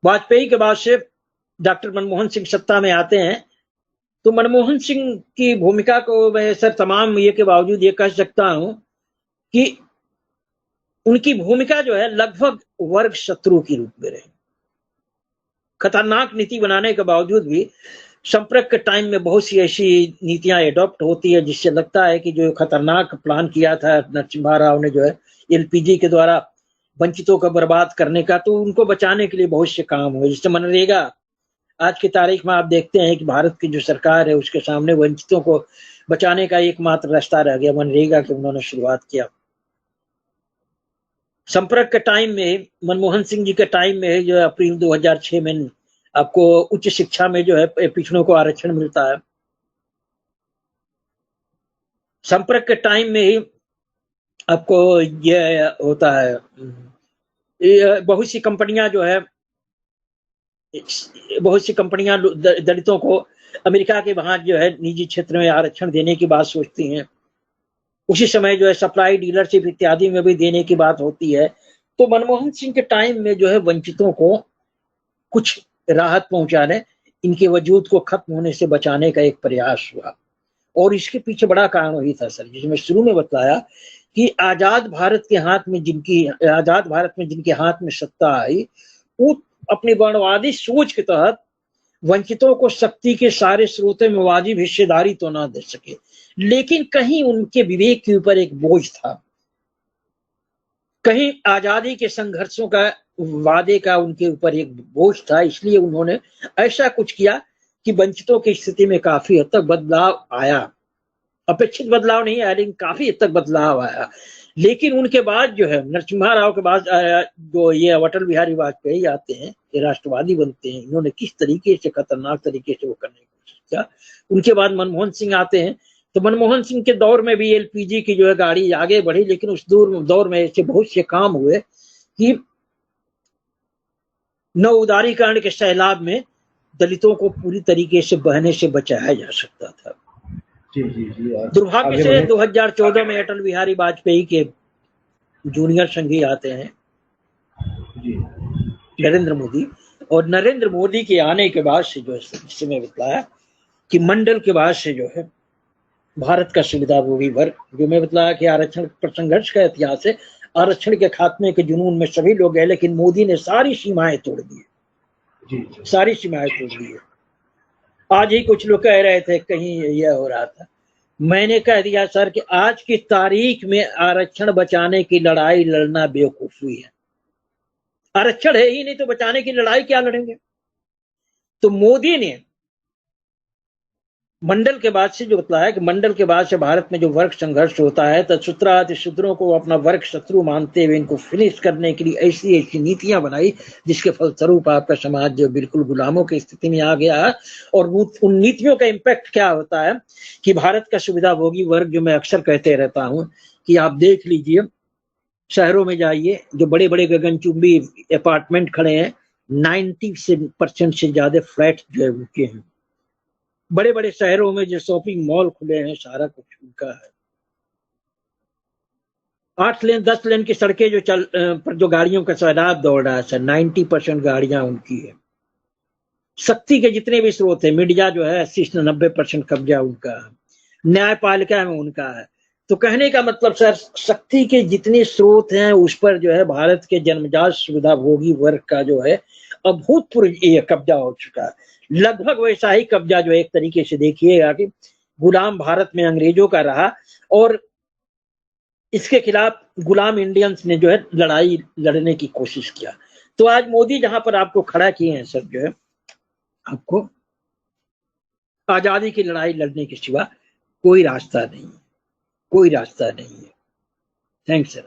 वाजपेयी के बाद से डॉक्टर मनमोहन सिंह सत्ता में आते हैं, तो मनमोहन सिंह की भूमिका को मैं सर तमाम ये के बावजूद ये कह सकता हूं कि उनकी भूमिका जो है लगभग वर्ग शत्रु के रूप में रही। खतरनाक नीति बनाने के बावजूद भी संपर्क के टाइम में बहुत सी ऐसी नीतियां एडॉप्ट होती है जिससे लगता है कि जो खतरनाक प्लान किया था नरसिम्हा राव ने जो है एलपीजी के द्वारा वंचितों को बर्बाद करने का, तो उनको बचाने के लिए बहुत से काम हुए। जैसे मनरेगा, आज की तारीख में आप देखते हैं कि भारत की जो सरकार है उसके सामने वंचितों को बचाने का एकमात्र रास्ता रह गया, मनरेगा की उन्होंने शुरुआत किया। संपर्क के टाइम में, मनमोहन सिंह जी के टाइम में जो है अप्रैल 2006 में आपको उच्च शिक्षा में जो है पिछड़ों को आरक्षण मिलता है। संपर्क के टाइम में ही आपको ये होता है, बहुत सी कंपनियां जो है, बहुत सी कंपनियां दलितों को अमेरिका के वहां जो है निजी क्षेत्र में आरक्षण देने की बात सोचती हैं। उसी समय जो है सप्लाई डीलरशिप इत्यादि में भी देने की बात होती है। तो मनमोहन सिंह के टाइम में जो है वंचितों को कुछ राहत पहुंचाने, इनके वजूद को खत्म होने से बचाने का एक प्रयास हुआ। और इसके पीछे बड़ा कारण वही था सर, जिसमें शुरू में बताया कि आजाद भारत में जिनके हाथ में सत्ता आई, वो अपनी वर्णवादी सोच के तहत वंचितों को शक्ति के सारे स्रोतों में वाजिब हिस्सेदारी तो ना दे सके, लेकिन कहीं उनके विवेक के ऊपर एक बोझ था, कहीं आजादी के संघर्षों का वादे का उनके ऊपर एक बोझ था। इसलिए उन्होंने ऐसा कुछ किया कि वंचितों की स्थिति में काफी हद तक बदलाव आया। अपेक्षित बदलाव नहीं आया, लेकिन काफी हद तक बदलाव आया। लेकिन उनके बाद जो है नरसिम्हा राव के बाद जो ये अटल बिहारी वाजपेयी आते हैं, ये राष्ट्रवादी बनते हैं, इन्होंने किस तरीके से खतरनाक तरीके से वो करने की कोशिश किया। उनके बाद मनमोहन सिंह आते हैं, तो मनमोहन सिंह के दौर में भी एलपीजी की जो है गाड़ी आगे बढ़ी, लेकिन उस दौर में ऐसे बहुत से काम हुए कि नव उदारीकरण के सैलाब में दलितों को पूरी तरीके से बहने से बचाया जा सकता था। जी। दुर्भाग्य से 2014 में अटल बिहारी वाजपेयी के जूनियर संगी आते हैं नरेंद्र मोदी, और नरेंद्र मोदी के आने के बाद से जो है, जिससे मैं बताया कि मंडल के बाद से जो है भारत का सुविधाभोगी वर्ग, जो मैं बताया कि आरक्षण पर संघर्ष का इतिहास है, आरक्षण के खात्मे के जुनून में सभी लोग गए, लेकिन मोदी ने सारी सीमाएं तोड़ दी, सारी सीमाएं तोड़ दी। आज ही कुछ लोग कह रहे थे कहीं यह हो रहा था, मैंने कह दिया सर कि आज की तारीख में आरक्षण बचाने की लड़ाई लड़ना बेवकूफी है। आरक्षण है ही नहीं तो बचाने की लड़ाई क्या लड़ेंगे। तो मोदी ने मंडल के बाद से जो बताया कि मंडल के बाद से भारत में जो वर्ग संघर्ष होता है, तो शूद्रों को अपना वर्ग शत्रु मानते हुए इनको फिनिश करने के लिए ऐसी ऐसी नीतियां बनाई, जिसके फलस्वरूप आपका समाज जो बिल्कुल गुलामों की स्थिति में आ गया है। और उन नीतियों का इम्पैक्ट क्या होता है कि भारत का सुविधाभोगी वर्ग, जो मैं अक्सर कहते रहता हूं कि आप देख लीजिए, शहरों में जाइए, जो बड़े बड़े गगनचुंबी अपार्टमेंट खड़े हैं, 90% से ज्यादा फ्लैट जो है उनके हैं। बड़े बड़े शहरों में जो शॉपिंग मॉल खुले हैं, सारा कुछ उनका है। 8 लेन 10 लेन की सड़कें जो पर जो गाड़ियों का सैलाब दौड़ रहा है सर, 90% गाड़ियां उनकी है। शक्ति के जितने भी स्रोत है, मीडिया जो है 80 से 90% कब्जा उनका है, न्यायपालिका में उनका है। तो कहने का मतलब सर, शक्ति के जितने स्रोत हैं उस पर जो है भारत के जन्मजात सुविधाभोगी वर्ग का जो है अभूतपूर्व कब्जा हो चुका है। लगभग वैसा ही कब्जा जो एक तरीके से देखिएगा कि गुलाम भारत में अंग्रेजों का रहा, और इसके खिलाफ गुलाम इंडियंस ने जो है लड़ाई लड़ने की कोशिश किया। तो आज मोदी जहां पर आपको खड़ा किए हैं सर, जो है आपको आजादी की लड़ाई लड़ने के सिवा कोई रास्ता नहीं है, कोई रास्ता नहीं है। Thanks sir.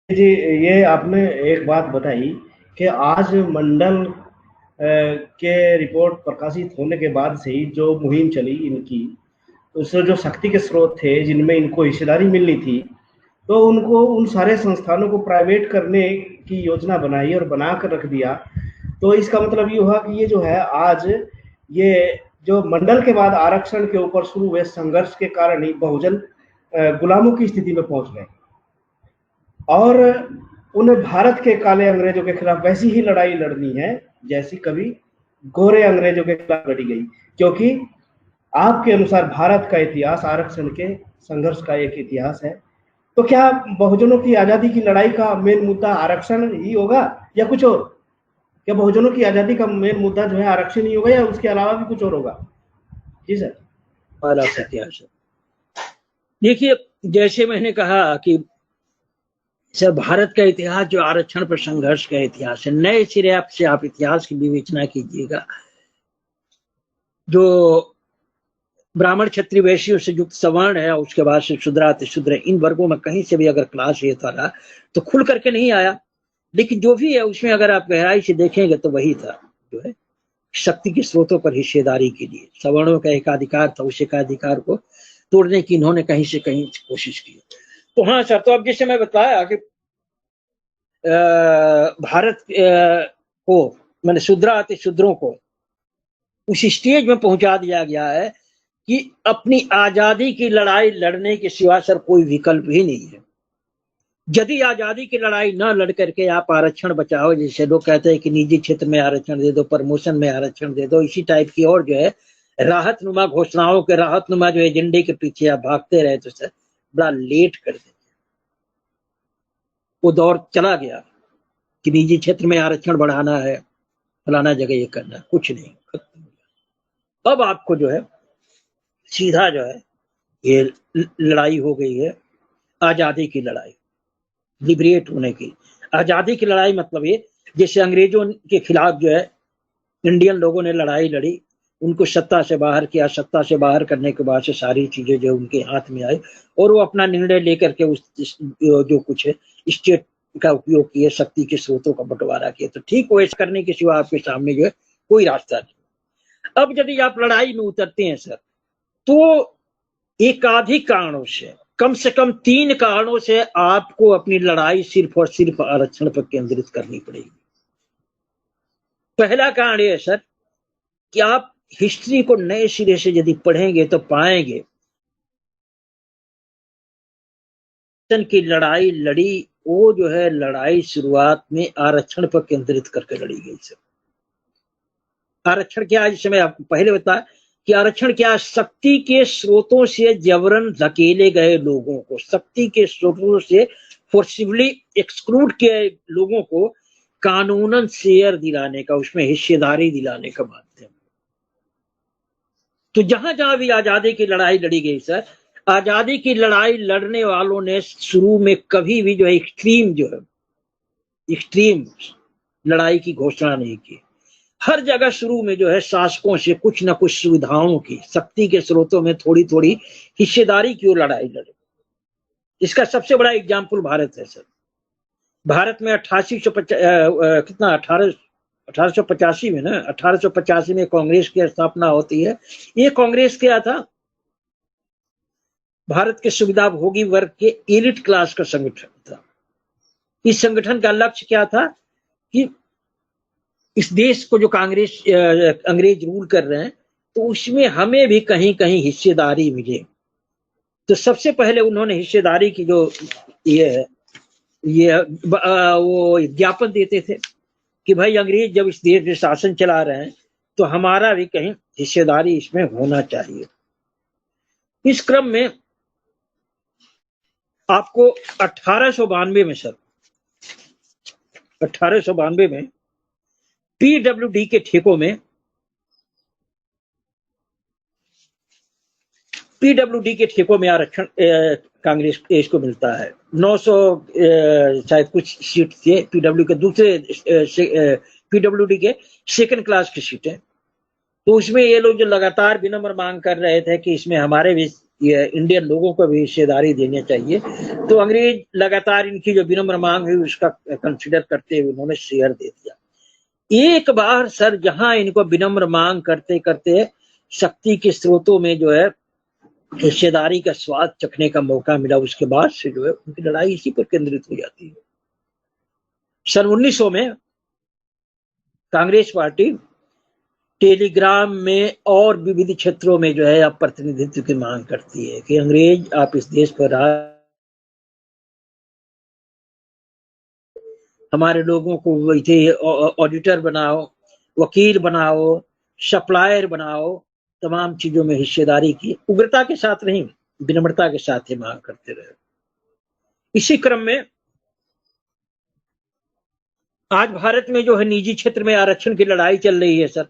जी, ये आपने एक बात बताई कि आज मंडल के रिपोर्ट प्रकाशित होने के बाद से ही जो मुहिम चली इनकी, उससे जो शक्ति के स्रोत थे जिनमें इनको हिस्सेदारी मिलनी थी, तो उनको उन सारे संस्थानों को प्राइवेट करने की योजना बनाई और बना कर रख दिया। तो इसका मतलब ये हुआ कि ये जो है आज ये जो मंडल के बाद आरक्षण के ऊपर शुरू हुए संघर्ष के कारण ही बहुजन गुलामों की स्थिति में पहुंच गए, और उन्हें भारत के काले अंग्रेजों के खिलाफ वैसी ही लड़ाई लड़नी है जैसी कभी गोरे अंग्रेजों के खिलाफ लड़ी गई। क्योंकि आपके अनुसार भारत का इतिहास आरक्षण के संघर्ष का एक इतिहास है, तो क्या बहुजनों की आजादी की लड़ाई का मेन मुद्दा आरक्षण ही होगा या कुछ और? क्या बहुजनों की आजादी का मेन मुद्दा जो है आरक्षण ही होगा या उसके अलावा भी कुछ और होगा? जी सर। हमारा इतिहास है। देखिए, जैसे मैंने कहा कि सर, भारत का इतिहास जो आरक्षण पर संघर्ष का इतिहास है, नए सिरे से आप इतिहास की विवेचना कीजिएगा। जो ब्राह्मण क्षत्रिय वैश्यों से युक्त सवर्ण है, उसके बाद से शूद्र अतिशूद्र, इन वर्गों में कहीं से भी अगर क्लास ये था तो खुल करके नहीं आया, लेकिन जो भी है उसमें अगर आप गहराई से देखेंगे तो वही था जो है शक्ति के स्रोतों पर हिस्सेदारी के लिए सवर्णों का एकाधिकार था, उस एकाधिकार को तोड़ने की इन्होंने कहीं से कहीं कोशिश की। तो हाँ सर, तो अब जैसे मैं बताया कि भारत को मैंने शूद्र अतिशूद्रों को उस स्टेज में पहुंचा दिया गया है कि अपनी आजादी की लड़ाई लड़ने के सिवा सर कोई विकल्प ही नहीं है। यदि आजादी की लड़ाई न लड़ करके आप आरक्षण बचाओ, जैसे लोग कहते हैं कि निजी क्षेत्र में आरक्षण दे दो, प्रमोशन में आरक्षण दे दो, इसी टाइप की और जो है राहत नुमा घोषणाओं के राहत नुमा जो एजेंडे के पीछे आप भागते रहे तो सर बड़ा लेट कर देते। वो दौर चला गया कि निजी क्षेत्र में आरक्षण बढ़ाना है, फलाना जगह ये करना, कुछ नहीं, खत्म हो गया। अब आपको जो है सीधा जो है ये लड़ाई हो गई है आजादी की लड़ाई, लिबरेट होने की। आजादी की लड़ाई मतलब ये, जैसे अंग्रेजों के खिलाफ जो है इंडियन लोगों ने लड़ाई लड़ी, उनको सत्ता से बाहर किया, सत्ता से बाहर करने के बाद से सारी चीजें जो उनके हाथ में आई और वो अपना निर्णय लेकर के उस जो कुछ है स्टेट का उपयोग किए, शक्ति के स्रोतों का बंटवारा किया। तो ठीक वैसे करने के सिवा आपके सामने जो है कोई रास्ता नहीं। अब यदि आप लड़ाई में उतरते हैं सर, तो एकाधिक कारणों से कम 3 कारणों से आपको अपनी लड़ाई सिर्फ और सिर्फ आरक्षण पर केंद्रित करनी पड़ेगी। पहला कारण यह है सर कि आप हिस्ट्री को नए सिरे से यदि पढ़ेंगे तो पाएंगे की लड़ाई लड़ी, वो जो है लड़ाई शुरुआत में आरक्षण पर केंद्रित करके लड़ी गई सर। आरक्षण क्या है, जिसे मैं आपको पहले बताया कि आरक्षण क्या, शक्ति के स्रोतों से जबरन धकेले गए लोगों को, शक्ति के स्रोतों से फोर्सिबली एक्सक्लूड किए लोगों को कानूनन शेयर दिलाने का, उसमें हिस्सेदारी दिलाने का माध्यम। तो जहां जहां भी आजादी की लड़ाई लड़ी गई सर, आजादी की लड़ाई लड़ने वालों ने शुरू में कभी भी जो है एक्सट्रीम लड़ाई की घोषणा नहीं की। हर जगह शुरू में जो है शासकों से कुछ ना कुछ सुविधाओं की, शक्ति के स्रोतों में थोड़ी थोड़ी हिस्सेदारी की ओर लड़ाई लड़े। इसका सबसे बड़ा एग्जाम्पल भारत है सर। भारत में 1885 में ना, 1885 में कांग्रेस की स्थापना होती है। ये कांग्रेस क्या था, भारत के सुविधा भोगी वर्ग के एलिट क्लास का संगठन था। इस संगठन का लक्ष्य क्या था कि इस देश को जो अंग्रेज रूल कर रहे हैं तो उसमें हमें भी कहीं कहीं हिस्सेदारी मिले। तो सबसे पहले उन्होंने हिस्सेदारी की जो वो ज्ञापन देते थे कि भाई अंग्रेज जब इस देश में शासन चला रहे हैं तो हमारा भी कहीं हिस्सेदारी इसमें होना चाहिए। इस क्रम में आपको 1892 में सर, 1892 में पीडब्ल्यूडी के ठेकों में, आरक्षण कांग्रेस देश को मिलता है। 900 शायद कुछ सीट थे पीडब्ल्यू के, दूसरे पीडब्ल्यूडी के सेकंड क्लास की सीटें। तो उसमें ये लोग जो लगातार विनम्र मांग कर रहे थे कि इसमें हमारे भी इंडियन लोगों को भी हिस्सेदारी देनी चाहिए, तो अंग्रेज लगातार इनकी जो विनम्र मांग हुई उसका कंसिडर करते हुए उन्होंने शेयर दे दिया। एक बार सर जहां इनको विनम्र मांग करते करते शक्ति के स्रोतों में जो है हिस्सेदारी का स्वाद चखने का मौका मिला, उसके बाद से जो है उनकी लड़ाई इसी पर केंद्रित हो जाती है। सन 1900 में कांग्रेस पार्टी टेलीग्राम में और विविध क्षेत्रों में जो है अब प्रतिनिधित्व की मांग करती है कि अंग्रेज आप इस देश पर हमारे लोगों को वैसे ऑडिटर बनाओ, वकील बनाओ, सप्लायर बनाओ, तमाम चीजों में हिस्सेदारी की उग्रता के साथ नहीं, विनम्रता के साथ ही मांग करते रहे। इसी क्रम में आज भारत में जो है निजी क्षेत्र में आरक्षण की लड़ाई चल रही है सर।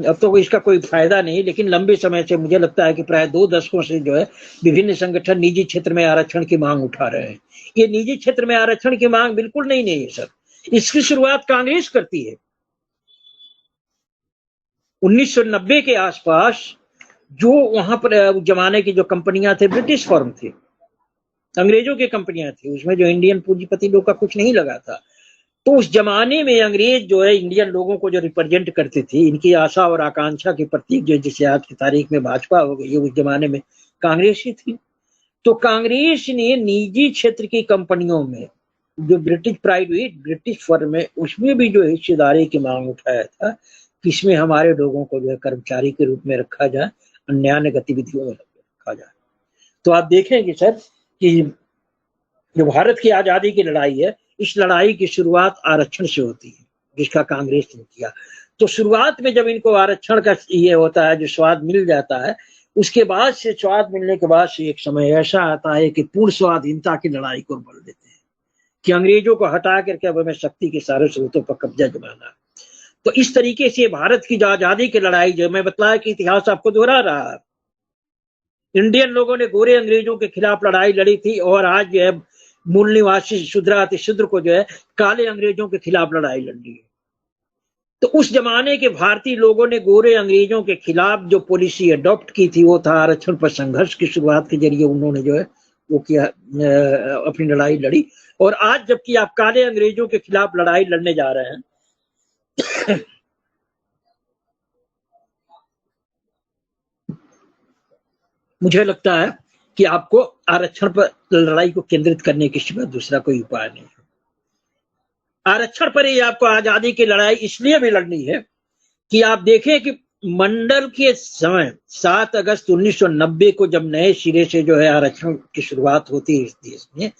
अब तो इसका कोई फायदा नहीं, लेकिन लंबे समय से मुझे लगता है कि प्राय 2 दशकों से जो है विभिन्न संगठन निजी क्षेत्र में आरक्षण की मांग उठा रहे हैं। ये निजी क्षेत्र में आरक्षण की मांग बिल्कुल नहीं है सर। इसकी शुरुआत कांग्रेस करती है। 1990 के आसपास जो वहां पर जमाने की जो कंपनियां थे, ब्रिटिश फर्म थे, अंग्रेजों की कंपनियां थी, उसमें जो इंडियन पूंजीपति लोग का कुछ नहीं लगा था। तो उस जमाने में अंग्रेज जो है इंडियन लोगों को जो रिप्रेजेंट करते थे, इनकी आशा और आकांक्षा के प्रतीक जो जिसे आज की तारीख में भाजपा हो गई है, उस जमाने में कांग्रेस ही थी। तो कांग्रेस ने निजी क्षेत्र की कंपनियों में जो ब्रिटिश फर्म है, उसमें भी जो हिस्सेदारी की मांग उठाया था कि इसमें हमारे लोगों को जो है कर्मचारी के रूप में रखा जाए, अन्य गतिविधियों में रखा जाए। तो आप देखेंगे सर कि जो भारत की आजादी की लड़ाई है, इस लड़ाई की शुरुआत आरक्षण से होती है, जिसका कांग्रेस ने किया। तो शुरुआत में जब इनको आरक्षण का ये होता है, जो स्वाद मिल जाता है, उसके बाद से स्वाद मिलने के बाद से एक समय ऐसा आता है कि पूर्ण स्वाधीनता की लड़ाई को बल देते हैं कि अंग्रेजों को हटा करके अब हमें शक्ति के सारे स्रोतों पर कब्जा जमाना। तो इस तरीके से भारत की जो आजादी की लड़ाई, जो मैं बताया कि इतिहास आपको दोहरा रहा है, इंडियन लोगों ने गोरे अंग्रेजों के खिलाफ लड़ाई लड़ी थी, और आज जो है मूल निवासी शूद्र को जो है काले अंग्रेजों के खिलाफ लड़ाई लड़ी है। तो उस जमाने के भारतीय लोगों ने गोरे अंग्रेजों के खिलाफ जो पॉलिसी अडॉप्ट की थी, वो था आरक्षण पर संघर्ष की शुरुआत के जरिए उन्होंने जो है वो किया, अपनी लड़ाई लड़ी। और आज जबकि आप काले अंग्रेजों के खिलाफ लड़ाई लड़ने जा रहे हैं, मुझे लगता है कि आपको आरक्षण पर लड़ाई को केंद्रित करने के सिवा दूसरा कोई उपाय नहीं है। आरक्षण पर ही आपको आजादी की लड़ाई इसलिए भी लड़नी है कि आप देखें कि मंडल के समय 7 अगस्त 1990 को जब नए सिरे से जो है आरक्षण की शुरुआत होती है इस देश में,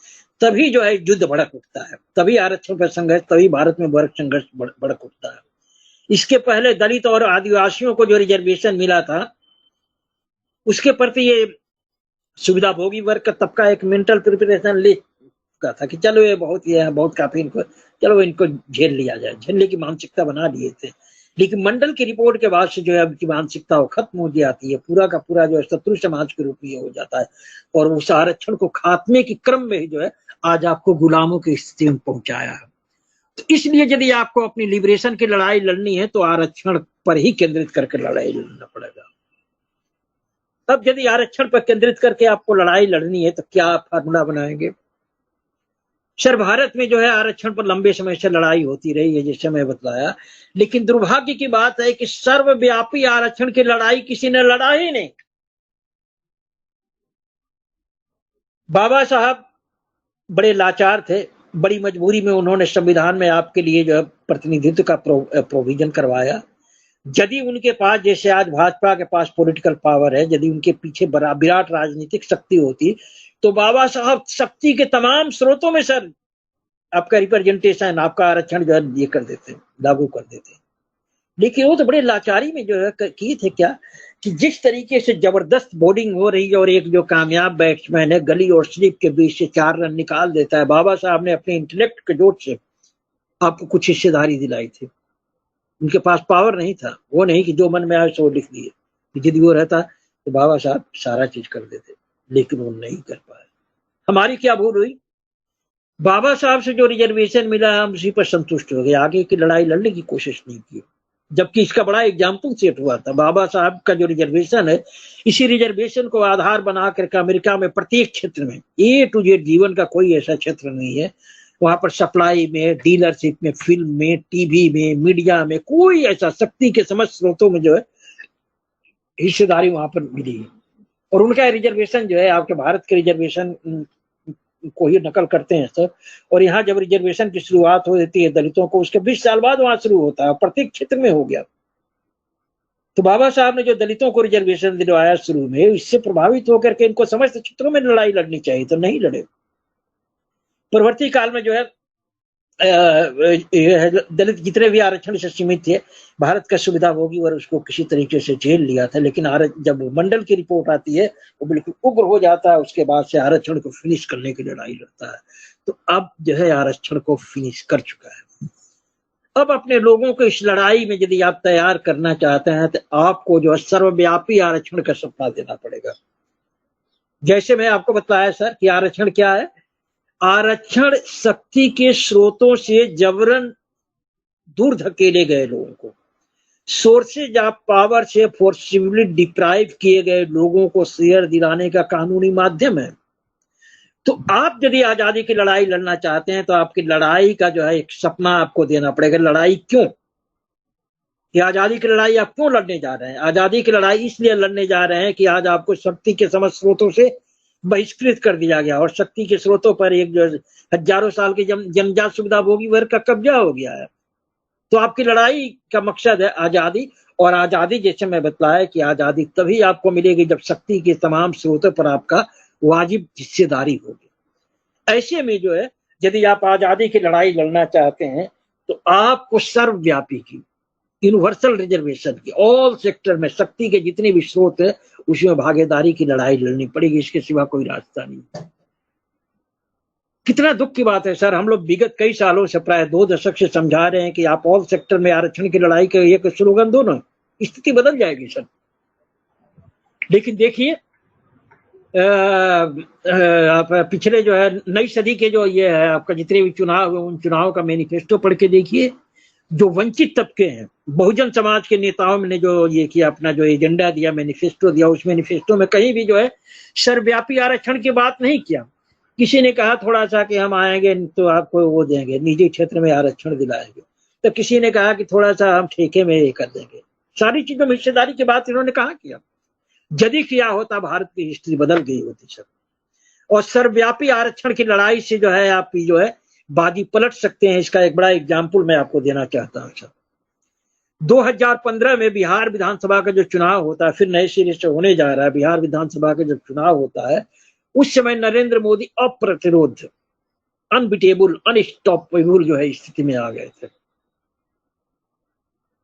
तभी जो है युद्ध भड़क उठता है, तभी आरक्षण पर संघर्ष, तभी भारत में वर्ग संघर्ष भड़क उठता है। इसके पहले दलित और आदिवासियों को जो रिजर्वेशन मिला था, उसके प्रति ये सुविधा भोगी वर्ग का तबका एक मेंटल प्रिपरेशन ले चुका था कि चलो ये बहुत काफी, इनको चलो इनको झेल लिया जाए, झेलने की मानसिकता बना लिए थे। लेकिन मंडल की रिपोर्ट के बाद से जो है उनकी मानसिकता वो खत्म हो जाती है, पूरा का पूरा जो है शत्रु समाज के रूप में हो जाता है, और उस आरक्षण को खात्मे के क्रम में ही जो है आज आपको गुलामों की स्थिति में पहुंचाया है। तो इसलिए यदि आपको अपनी लिबरेशन की लड़ाई लड़नी है तो आरक्षण पर ही केंद्रित करके लड़ाई लड़ना पड़ेगा। तब यदि आरक्षण पर केंद्रित करके आपको लड़ाई लड़नी है तो क्या फार्मूला बनाएंगे? सर, भारत में जो है आरक्षण पर लंबे समय से लड़ाई होती रही है, जैसे मैं बताया, लेकिन दुर्भाग्य की बात है कि सर्वव्यापी आरक्षण की लड़ाई किसी ने लड़ा ही नहीं। बाबा साहब बड़े लाचार थे, बड़ी मजबूरी में उन्होंने संविधान में आपके लिए जो है प्रतिनिधित्व का प्रोविजन करवाया। यदि उनके पास, जैसे आज भाजपा के पास पॉलिटिकल पावर है, यदि उनके पीछे विराट राजनीतिक शक्ति होती तो बाबा साहब शक्ति के तमाम स्रोतों में सर आपका रिप्रेजेंटेशन, आपका आरक्षण जो है ये कर देते, लागू कर देते। लेकिन वो तो बड़े लाचारी में जो है किए थे क्या कि जिस तरीके से जबरदस्त बॉलिंग हो रही है और एक जो कामयाब बैट्समैन है गली और स्लिप के बीच से 4 रन निकाल देता है, बाबा साहब ने अपने इंटेलेक्ट के जोर से आपको कुछ हिस्सेदारी दिलाई थी। उनके पास पावर नहीं था, वो नहीं कि जो मन में आए सो लिख दिए, यदि वो रहता तो बाबा साहब सारा चीज कर देते, लेकिन वो नहीं कर पाए। हमारी क्या भूल हुई? बाबा साहब से जो रिजर्वेशन मिला हम उसी पर संतुष्ट हो गए, आगे की लड़ाई लड़ने की कोशिश नहीं की, जबकि इसका बड़ा एग्जाम्पल सेट हुआ था। बाबा साहब का जो रिजर्वेशन है, इसी रिजर्वेशन को आधार बना करके अमेरिका में प्रत्येक क्षेत्र में A to Z जीवन का कोई ऐसा क्षेत्र नहीं है, वहां पर सप्लाई में, डीलरशिप में, फिल्म में, टीवी में, मीडिया में, कोई ऐसा शक्ति के समस्त स्रोतों में जो है हिस्सेदारी वहां पर मिली है। और उनका रिजर्वेशन जो है आपके भारत के रिजर्वेशन को ही नकल करते हैं सर। और यहाँ जब रिजर्वेशन की शुरुआत हो जाती है दलितों को, उसके 20 साल बाद वहां शुरू होता है, प्रत्येक क्षेत्र में हो गया। तो बाबा साहब ने जो दलितों को रिजर्वेशन दिलवाया शुरू में, इससे प्रभावित होकर के इनको समस्त क्षेत्रों में लड़ाई लड़नी चाहिए, तो नहीं लड़े। परवर्ती काल में जो है दलित जितने भी आरक्षण से सीमित थे, भारत का सुविधा भोगी और उसको किसी तरीके से झेल लिया था। लेकिन जब मंडल की रिपोर्ट आती है वो बिल्कुल उग्र हो जाता है, उसके बाद से आरक्षण को फिनिश करने की लड़ाई लड़ता है। तो अब जो है आरक्षण को फिनिश कर चुका है। अब अपने लोगों को इस लड़ाई में यदि आप तैयार करना चाहते हैं तो आपको जो है सर्वव्यापी आरक्षण का सपना देना पड़ेगा। जैसे मैं आपको बताया सर कि आरक्षण क्या है। आरक्षण शक्ति के स्रोतों से जबरन दूर धकेले गए लोगों को, सोर्सेज ऑफ पावर से फोर्सिबली डिप्राइव किए गए लोगों को शेयर दिलाने का कानूनी माध्यम है। तो आप यदि आजादी की लड़ाई लड़ना चाहते हैं तो आपकी लड़ाई का जो है एक सपना आपको देना पड़ेगा। लड़ाई क्यों? कि आजादी की लड़ाई आप क्यों लड़ने जा रहे हैं? आजादी की लड़ाई इसलिए लड़ने जा रहे हैं कि आज आपको शक्ति के समस्त स्रोतों से बहिष्कृत कर दिया गया और शक्ति के स्रोतों पर एक जो हजारों साल की जन्मजात सुविधा भोगी वर्ग का कब्जा हो गया है। तो आपकी लड़ाई का मकसद है आजादी, और आजादी जैसे मैं बताया कि आजादी तभी आपको मिलेगी जब शक्ति के तमाम स्रोतों पर आपका वाजिब हिस्सेदारी होगी। ऐसे में जो है यदि आप आजादी की लड़ाई लड़ना चाहते हैं तो आपको सर्वव्यापी की यूनिवर्सल रिजर्वेशन की ऑल सेक्टर में शक्ति के जितने भी स्रोत है उसमें भागीदारी की लड़ाई लड़नी पड़ेगी। इसके सिवा कोई रास्ता नहीं है। कितना दुख की बात है सर, हम लोग विगत कई सालों से प्राय 2 दशक से समझा रहे हैं कि आप ऑल सेक्टर में आरक्षण की लड़ाई के एक स्लोगन दो ना, स्थिति बदल जाएगी सर। लेकिन देखिए आप पिछले जो है नई सदी के जो ये है आपका जितने भी चुनाव हुए उन चुनाव का मैनिफेस्टो पढ़ के देखिए। जो वंचित तबके हैं, बहुजन समाज के नेताओं ने जो ये किया, अपना जो एजेंडा दिया, मैनिफेस्टो दिया, उस मैनिफेस्टो में कहीं भी जो है सर्वव्यापी आरक्षण की बात नहीं किया। किसी ने कहा थोड़ा सा कि हम आएंगे तो आपको वो देंगे, निजी क्षेत्र में आरक्षण दिलाएंगे, तो किसी ने कहा कि थोड़ा सा हम ठेके में ये कर देंगे। सारी चीजों में हिस्सेदारी की बात इन्होंने कहा किया। यदि किया होता भारत की हिस्ट्री बदल गई होती सर। और सर्वव्यापी आरक्षण की लड़ाई से जो है आप जो है बाजी पलट सकते हैं। इसका एक बड़ा एग्जाम्पल मैं आपको देना चाहता हूं सर। 2015 में बिहार विधानसभा का जो चुनाव होता है, फिर नए सिरे से होने जा रहा है, बिहार विधानसभा का जो चुनाव होता है, उस समय नरेंद्र मोदी अप्रतिरोध, अनबिटेबल, अनस्टॉपेबल जो है स्थिति में आ गए थे।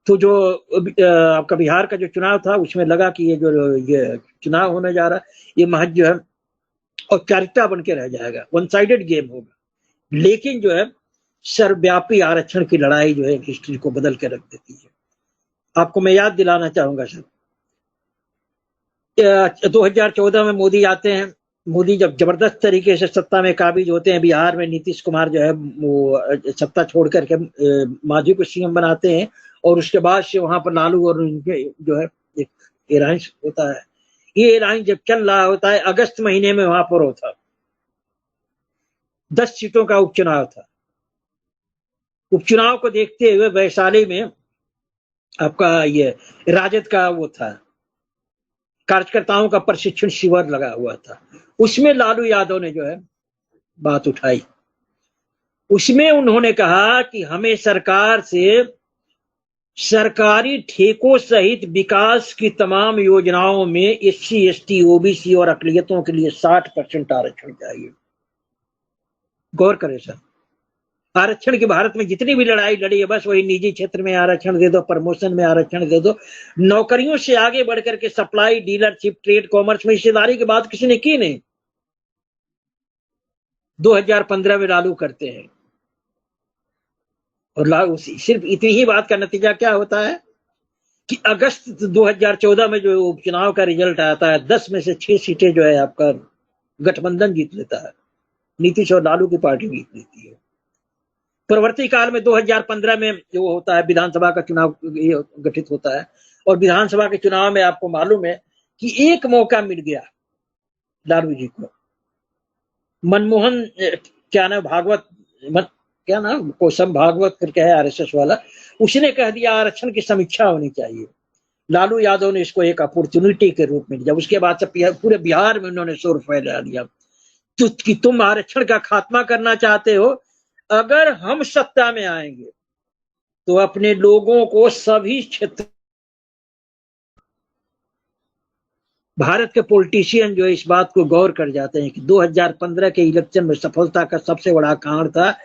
तो जो आपका बिहार का जो चुनाव था उसमें लगा कि ये चुनाव होने जा रहा है ये महज जो है औपचारिकता बन के रह जाएगा, वन साइडेड गेम होगा। लेकिन जो है सर्वव्यापी आरक्षण की लड़ाई जो है हिस्ट्री को बदल के रख देती है। आपको मैं याद दिलाना चाहूंगा सर, 2014 में मोदी आते हैं। मोदी जब जबरदस्त तरीके से सत्ता में काबिज होते हैं, बिहार में नीतीश कुमार जो है वो सत्ता छोड़ करके मांझी को सीएम बनाते हैं, और उसके बाद से वहां पर लालू और उनके जो है एक एलायंस होता है। ये एलायंस जब चल रहा होता है, अगस्त महीने में वहां पर होता, 10 सीटों का उपचुनाव था। उपचुनाव को देखते हुए वैशाली में आपका ये राजद का वो था, कार्यकर्ताओं का प्रशिक्षण शिविर लगा हुआ था। उसमें लालू यादव ने जो है बात उठाई। उसमें उन्होंने कहा कि हमें सरकार से सरकारी ठेकों सहित विकास की तमाम योजनाओं में एससी, एसटी, ओबीसी और अकलियतों के लिए 60% आरक्षण चाहिए। गौर करें सर, आरक्षण की भारत में जितनी भी लड़ाई लड़ी है बस वही निजी क्षेत्र में आरक्षण दे दो, प्रमोशन में आरक्षण दे दो। नौकरियों से आगे बढ़कर के सप्लाई, डीलरशिप, ट्रेड, कॉमर्स में हिस्सेदारी की बात किसी ने की नहीं। 2015 में लालू करते हैं, और लालू सिर्फ इतनी ही बात का नतीजा क्या होता है कि अगस्त 2014 में जो उपचुनाव का रिजल्ट आता है, 10 में से 6 सीटें जो है आपका गठबंधन जीत लेता है, नीतीश और लालू की पार्टी जीत लेती है। प्रवर्ती काल में 2015 में जो होता है विधानसभा का चुनाव गठित होता है, और विधानसभा के चुनाव में आपको मालूम है कि एक मौका मिल गया लालू जी को। मनमोहन क्या नाम, भागवत, क्या नाम, कोसम भागवत करके है आरएसएस वाला, उसने कह दिया आरक्षण की समीक्षा होनी चाहिए। लालू यादव ने इसको एक अपॉर्चुनिटी के रूप में लिया। उसके बाद से पूरे बिहार में उन्होंने शोर फैला दिया कि तुम आरक्षण का खात्मा करना चाहते हो, अगर हम सत्ता में आएंगे तो अपने लोगों को सभी क्षेत्र। भारत के पॉलिटिशियन जो इस बात को गौर कर जाते हैं कि 2015 के इलेक्शन में सफलता का सबसे बड़ा कारण था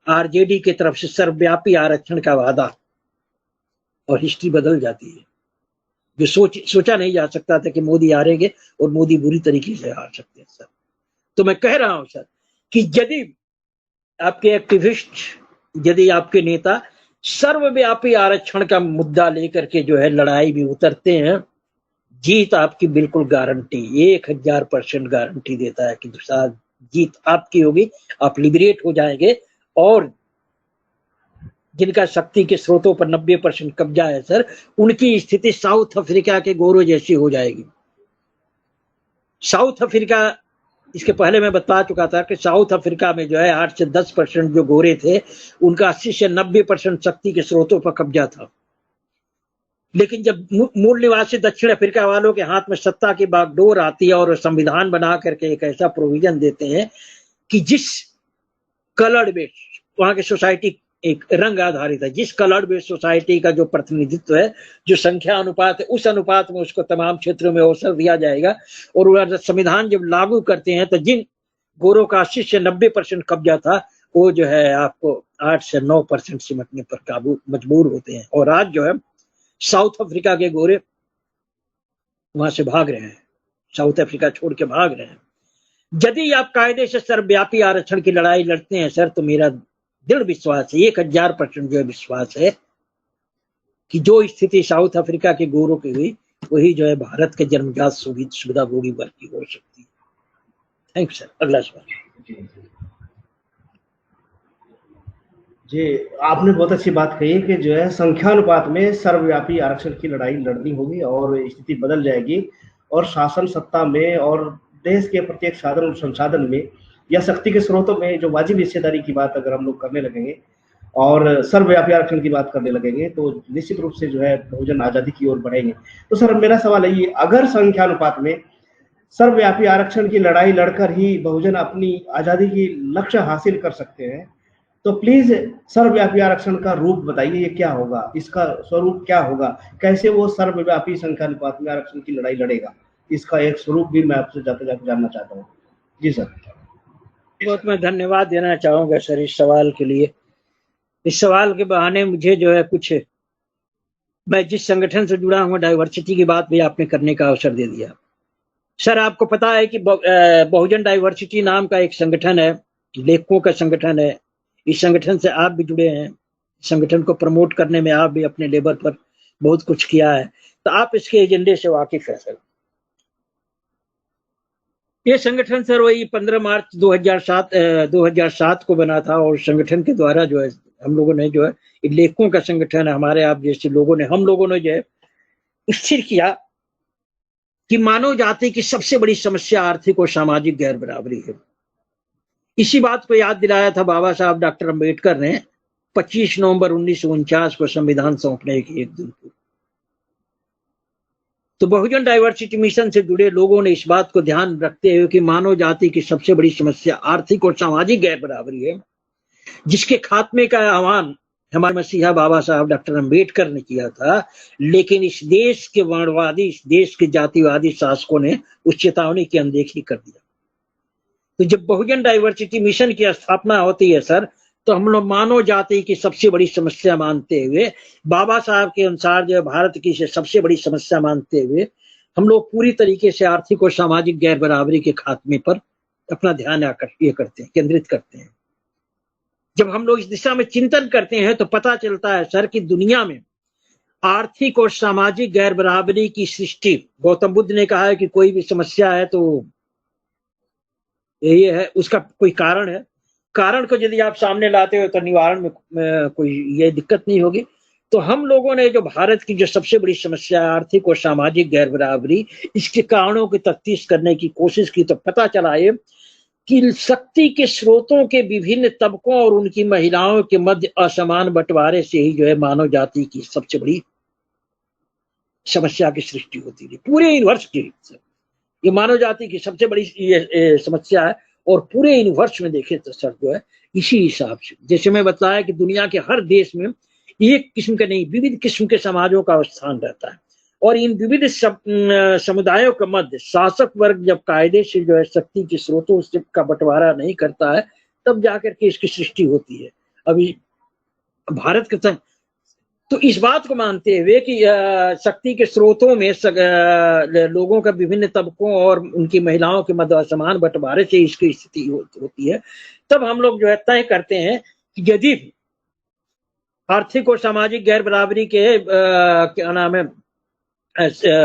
आरजेडी की तरफ से सर्वव्यापी आरक्षण का वादा, और हिस्ट्री बदल जाती है। जो सोचा नहीं जा सकता था कि मोदी हारेंगे, और मोदी बुरी तरीके से हार सकते हैं सर। तो मैं कह रहा हूं सर कि यदि आपके एक्टिविस्ट, यदि आपके नेता सर्वव्यापी आरक्षण का मुद्दा लेकर के जो है लड़ाई में उतरते हैं, जीत आपकी बिल्कुल गारंटी, 1000% गारंटी देता है कि जीत आपकी होगी, आप लिबरेट हो जाएंगे। और जिनका शक्ति के स्रोतों पर 90% कब्जा है सर, उनकी स्थिति साउथ अफ्रीका के गोरों जैसी हो जाएगी। साउथ अफ्रीका, इसके पहले मैं बता चुका था कि साउथ अफ्रीका में जो है 8 से 10% जो गोरे थे, उनका 80 से 90% शक्ति के स्रोतों पर कब्जा था। लेकिन जब मूल निवासी दक्षिण अफ्रीका वालों के हाथ में सत्ता की बागडोर आती है और संविधान बना करके एक ऐसा प्रोविजन देते हैं कि जिस कलर्ड बेस्ड, वहां की सोसाइटी एक रंग आधारित है, जिस कलर्ड बेस्ड सोसाइटी का जो प्रतिनिधित्व है, जो संख्या अनुपात है, उस अनुपात में उसको तमाम क्षेत्रों में अवसर दिया जाएगा। और संविधान जब लागू करते हैं तो जिन गोरों का 80 से 90% कब्जा था, वो जो है आपको 8 से 9% सिमटने पर काबू मजबूर होते हैं। और आज जो है साउथ अफ्रीका के गोरे वहां से भाग रहे हैं, साउथ अफ्रीका छोड़ के भाग रहे हैं। यदि आप कायदे से सर्वव्यापी आरक्षण की लड़ाई लड़ते हैं सर, तो मेरा दृढ़ विश्वास है, 1000% जो है विश्वास है कि जो स्थिति साउथ अफ्रीका के गोरों की हुई, वही जो है भारत के जन्मजात सुविधा भोगी वर्ग की हो सकती है। Thank you sir. अगला सवाल। जी, आपने बहुत अच्छी बात कही कि जो है संख्यानुपात में सर्वव्यापी आरक्षण की लड़ाई लड़नी होगी और स्थिति बदल जाएगी, और शासन सत्ता में और देश के प्रत्येक साधन और संसाधन में या शक्ति के स्रोतों में जो वाजिब हिस्सेदारी की बात अगर हम लोग करने लगेंगे और सर्वव्यापी आरक्षण की बात करने लगेंगे, तो निश्चित रूप से जो है बहुजन आजादी की ओर बढ़ेंगे। तो सर मेरा सवाल है ये, अगर संख्यानुपात में सर्वव्यापी आरक्षण की लड़ाई लड़कर ही बहुजन अपनी आजादी की लक्ष्य हासिल कर सकते हैं, तो प्लीज सर्वव्यापी आरक्षण का रूप बताइए, ये क्या होगा, इसका स्वरूप क्या होगा, कैसे वो सर्वव्यापी संख्यानुपात में आरक्षण की लड़ाई लड़ेगा, इसका एक स्वरूप भी मैं आपसे जाते जाते जानना चाहता हूँ। जी सर। बहुत मैं धन्यवाद देना चाहूंगा सर इस सवाल के लिए। इस सवाल के बहाने मुझे जो है कुछ, मैं जिस संगठन से जुड़ा हूँ, डाइवर्सिटी की बात भी आपने करने का अवसर दे दिया। सर आपको पता है कि बहुजन डाइवर्सिटी नाम का एक संगठन है, लेखकों का संगठन है। इस संगठन से आप भी जुड़े हैं, संगठन को प्रमोट करने में आप भी अपने लेबर पर बहुत कुछ किया है, तो आप इसके एजेंडे से वाकिफ है सर। ये संगठन सर वही 15 मार्च 2007 को बना था, और संगठन के द्वारा जो है हम लोगों ने जो है, लेखकों का संगठन है, हमारे आप जैसे लोगों ने, हम लोगों ने जो है स्थिर किया कि मानव जाति की सबसे बड़ी समस्या आर्थिक और सामाजिक गैर बराबरी है। इसी बात को याद दिलाया था बाबा साहब डॉक्टर अंबेडकर ने 25 नवंबर 1949 को संविधान सौंपने के एक दिन पूर्व। तो बहुजन डाइवर्सिटी मिशन से जुड़े लोगों ने इस बात को ध्यान रखते हुए कि मानव जाति की सबसे बड़ी समस्या आर्थिक और सामाजिक गैर बराबरी है, जिसके खात्मे का आह्वान हमारे मसीहा बाबा साहब डॉक्टर अंबेडकर ने किया था। लेकिन इस देश के वर्णवादी, इस देश के जातिवादी शासकों ने उस चेतावनी की अनदेखी कर दिया। तो जब बहुजन डाइवर्सिटी मिशन की स्थापना होती है सर, तो हम लोग मानव जाति की सबसे बड़ी समस्या मानते हुए, बाबा साहब के अनुसार जो भारत की सबसे बड़ी समस्या मानते हुए, हम लोग पूरी तरीके से आर्थिक और सामाजिक गैर बराबरी के खात्मे पर अपना ध्यान केंद्रित करते हैं। जब हम लोग इस दिशा में चिंतन करते हैं तो पता चलता है सर कि दुनिया में आर्थिक और सामाजिक गैर बराबरी की सृष्टि, गौतम बुद्ध ने कहा है कि कोई भी समस्या है तो ये है, उसका कोई कारण है, कारण को यदि आप सामने लाते हो तो निवारण में कोई ये दिक्कत नहीं होगी। तो हम लोगों ने जो भारत की जो सबसे बड़ी समस्या है आर्थिक और सामाजिक गैर बराबरी, इसके कारणों की तफ्तीश करने की कोशिश की, तो पता चला है कि शक्ति के स्रोतों के विभिन्न तबकों और उनकी महिलाओं के मध्य असमान बंटवारे से ही जो है मानव जाति की सबसे बड़ी समस्या की सृष्टि होती है। पूरे यूनिवर्स की ये मानव जाति की सबसे बड़ी ये समस्या है, और पूरे यूनिवर्स में देखें तो सर जो है इसी हिसाब से, जैसे मैं बताया कि दुनिया के हर देश में एक किस्म का नहीं, विविध किस्म के समाजों का स्थान रहता है, और इन विविध समुदायों के मध्य शासक वर्ग जब कायदे से जो है शक्ति के स्रोतों से का बंटवारा नहीं करता है, तब जाकर के इसकी सृष्टि होती है। अभी भारत के तो इस बात को मानते हुए कि शक्ति के स्रोतों में लोगों का विभिन्न तबकों और उनकी महिलाओं के मध्य असमान बंटवारे से इसकी स्थिति होती है, तब हम लोग जो है तय करते हैं कि यदि आर्थिक और सामाजिक गैर बराबरी के क्या नाम है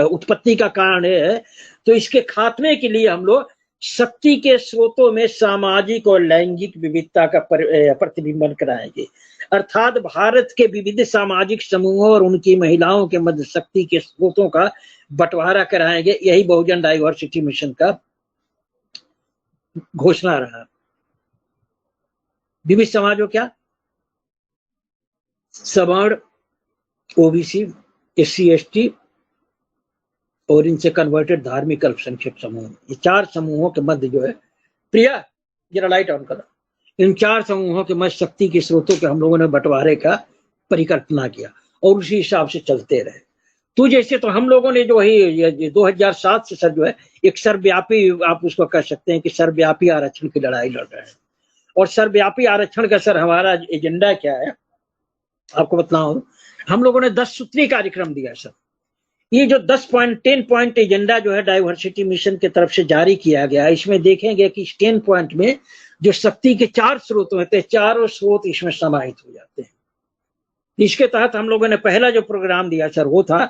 उत्पत्ति का कारण है। तो इसके खात्मे के लिए हम लोग शक्ति के स्रोतों में सामाजिक और लैंगिक विविधता का प्रतिबिंबन कराएंगे, अर्थात भारत के विविध सामाजिक समूहों और उनकी महिलाओं के मध्य शक्ति के स्रोतों का बंटवारा कराएंगे। यही बहुजन डाइवर्सिटी मिशन का घोषणा रहा। विविध समाजों क्या, सवर्ण, ओबीसी, एससी एसटी और इनसे कन्वर्टेड धार्मिक अल्पसंख्यक समूह, ये चार समूहों के मध्य जो है, प्रिया जरा लाइट ऑन करो, इन चार समूहों के मध्य शक्ति के स्रोतों के हम लोगों ने बंटवारे का परिकल्पना किया और उसी हिसाब से चलते रहे। तो जैसे तो हम लोगों ने जो है 2007 से सर जो है एक सर्वव्यापी, आप उसको कह सकते हैं कि सर्वव्यापी आरक्षण की लड़ाई लड़ रहे हैं। और सर्वव्यापी आरक्षण का सर हमारा एजेंडा क्या है आपको बताऊं, हम लोगों ने 10 सूत्री कार्यक्रम दिया सर। ये जो 10 पॉइंट एजेंडा जो है डाइवर्सिटी मिशन की तरफ से जारी किया गया है, इसमें देखेंगे कि 10 पॉइंट में जो शक्ति के 4 स्रोत होते हैं, चारों स्रोत इसमें समाहित हो जाते हैं। इसके तहत हम लोगों ने पहला जो प्रोग्राम दिया सर वो था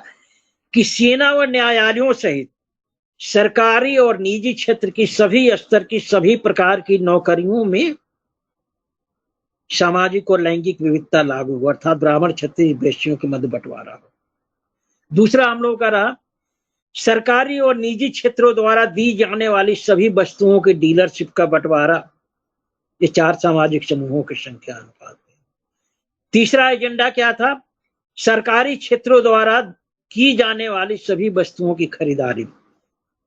कि सेना व न्यायालयों सहित सरकारी और निजी क्षेत्र की सभी स्तर की सभी प्रकार की नौकरियों में सामाजिक और लैंगिक विविधता लागू हो, अर्थात ब्राह्मण, क्षत्रिय, वैश्यों के मध्य बंटवारा हो। दूसरा हम लोगों का रहा सरकारी और निजी क्षेत्रों द्वारा दी जाने वाली सभी वस्तुओं की डीलरशिप का बंटवारा, ये 4 सामाजिक समूहों की संख्या अनुपात में। तीसरा एजेंडा क्या था, सरकारी क्षेत्रों द्वारा की जाने वाली सभी वस्तुओं की खरीदारी,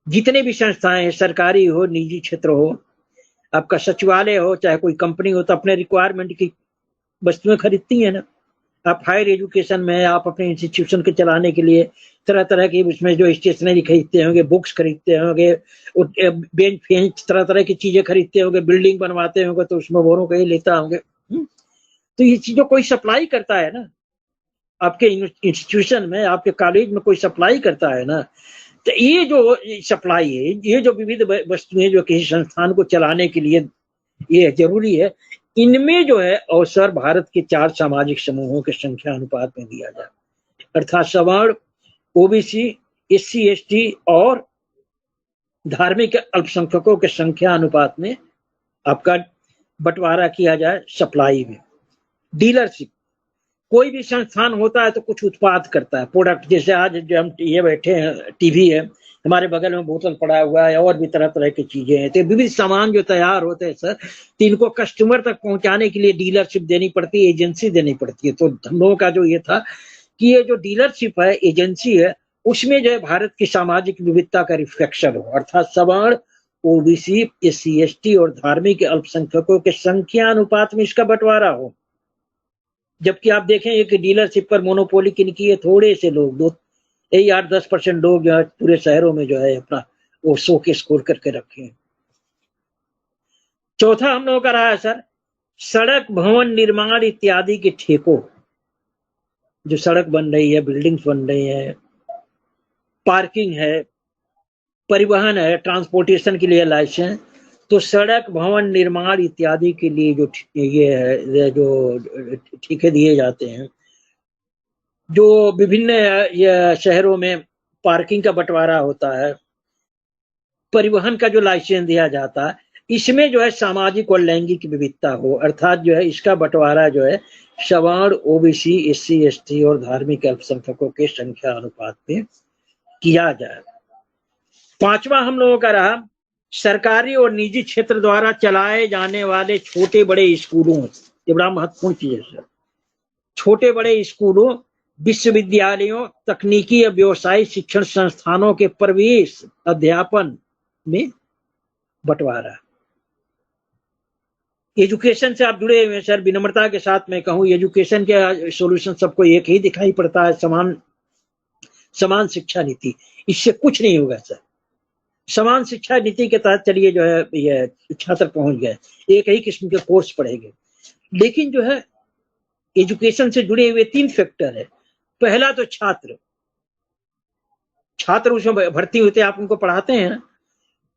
जितने भी संस्थाएं हैं, सरकारी हो, निजी क्षेत्र हो, आपका सचिवालय हो, चाहे कोई कंपनी हो, तो अपने रिक्वायरमेंट की वस्तुएं खरीदती है ना। आप हायर एजुकेशन में आप अपने इंस्टीट्यूशन के चलाने के लिए तरह तरह की उसमें जो स्टेशनरी खरीदते होंगे, बुक्स खरीदते होंगे, बेंच फेंच तरह तरह की चीजें खरीदते होंगे, बिल्डिंग बनवाते होंगे तो उसमें बोरों का ही लेता होंगे। तो ये चीजों कोई सप्लाई करता है ना, आपके इंस्टीट्यूशन में, आपके कॉलेज में कोई सप्लाई करता है ना। तो ये जो सप्लाई है, ये जो विविध वस्तुएं जो किसी संस्थान को चलाने के लिए ये जरूरी है, इनमें जो है अवसर भारत के 4 सामाजिक समूहों के संख्या अनुपात में दिया जाए, अर्थात सवर्ण, ओबीसी, एससी एसटी और धार्मिक अल्पसंख्यकों के संख्या अनुपात में आपका बंटवारा किया जाए सप्लाई में। डीलरशिप, कोई भी संस्थान होता है तो कुछ उत्पाद करता है, प्रोडक्ट, जैसे आज जो हम ये बैठे हैं, टीवी है, हमारे बगल में बोतल पड़ा हुआ है, और भी तरह तरह की चीजें हैं। तो विविध सामान जो तैयार होते हैं सर, तो इनको कस्टमर तक पहुंचाने के लिए डीलरशिप देनी पड़ती है, एजेंसी देनी पड़ती है। तो हम लोगों का जो ये था कि ये जो डीलरशिप है, एजेंसी है, उसमें जो है भारत की सामाजिक विविधता का रिफ्लेक्शन हो, अर्थात सवर्ण, ओबीसी, एससी एसटी और धार्मिक अल्पसंख्यकों के संख्या अनुपात में इसका बंटवारा हो। जबकि आप देखें कि डीलरशिप पर मोनोपोली किनकी है, थोड़े से लोग, 8-10% लोग जो है पूरे शहरों में जो है अपना वो शोकेस खोल करके रखे हैं। चौथा हम लोगों का रहा है सर सड़क, भवन निर्माण इत्यादि के ठेकों, जो सड़क बन रही है, बिल्डिंग्स बन रही है, पार्किंग है, परिवहन है, ट्रांसपोर्टेशन के लिए लाइसेंस, तो सड़क, भवन निर्माण इत्यादि के लिए जो ये है, जो ठेके दिए जाते हैं, जो विभिन्न शहरों में पार्किंग का बंटवारा होता है, परिवहन का जो लाइसेंस दिया जाता है, इसमें जो है सामाजिक और लैंगिक विविधता हो, अर्थात जो है इसका बंटवारा जो है सवर्ण, ओबीसी, एससी एसटी और धार्मिक अल्पसंख्यकों के संख्या अनुपात में किया जाए। पांचवा हम लोगों का रहा सरकारी और निजी क्षेत्र द्वारा चलाए जाने वाले छोटे बड़े स्कूलों, ये बड़ा महत्वपूर्ण चीज है सर, छोटे बड़े स्कूलों, विश्वविद्यालयों, तकनीकी या व्यवसायिक शिक्षण संस्थानों के प्रवेश अध्यापन में बंटवारा। एजुकेशन से आप जुड़े हुए हैं सर, विनम्रता के साथ मैं कहूं, एजुकेशन के सॉल्यूशन सबको एक ही दिखाई पड़ता है, समान शिक्षा नीति, इससे कुछ नहीं होगा सर। समान शिक्षा नीति के तहत चलिए जो है ये छात्र पहुंच गए, एक ही किस्म के कोर्स पढ़ेंगे, लेकिन जो है एजुकेशन से जुड़े हुए 3 फैक्टर है। पहला तो छात्र उसमें भर्ती होते हैं, आप उनको पढ़ाते हैं,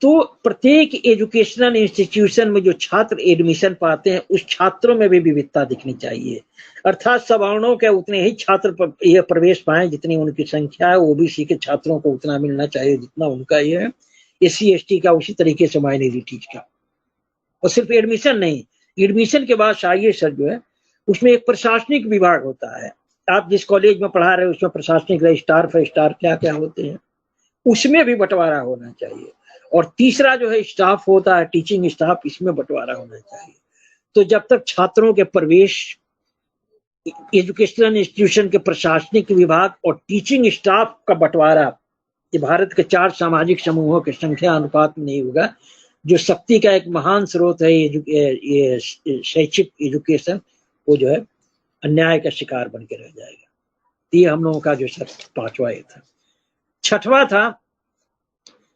तो प्रत्येक एजुकेशनल इंस्टीट्यूशन में जो छात्र एडमिशन पाते हैं उस छात्रों में भी विविधता दिखनी चाहिए, अर्थात सवर्णों के उतने ही छात्र ये प्रवेश पाए जितनी उनकी संख्या है, ओबीसी के छात्रों को उतना मिलना चाहिए जितना उनका ये है, एससी एसटी का उसी तरीके से माइनॉरिटीज का। और सिर्फ एडमिशन नहीं, एडमिशन के बाद चाहिए सर जो है उसमें एक प्रशासनिक विभाग होता है। आप जिस कॉलेज में पढ़ा रहे हो उसमें प्रशासनिक रजिस्ट्रार फजिस्ट्रार क्या क्या होते हैं, उसमें भी बंटवारा होना चाहिए। और तीसरा जो है स्टाफ होता है, टीचिंग स्टाफ, इसमें बंटवारा होना चाहिए। तो जब तक छात्रों के प्रवेश, एजुकेशनल इंस्टीट्यूशन के प्रशासनिक विभाग और टीचिंग स्टाफ का बंटवारा ये भारत के 4 सामाजिक समूहों के संख्या अनुपात में नहीं होगा, जो शक्ति का एक महान स्रोत है ये शैक्षिक एजुकेशन, वो जो है अन्याय का शिकार बन के रह जाएगा। ये हम लोगों का जो सर 5वां ये था। 6वां था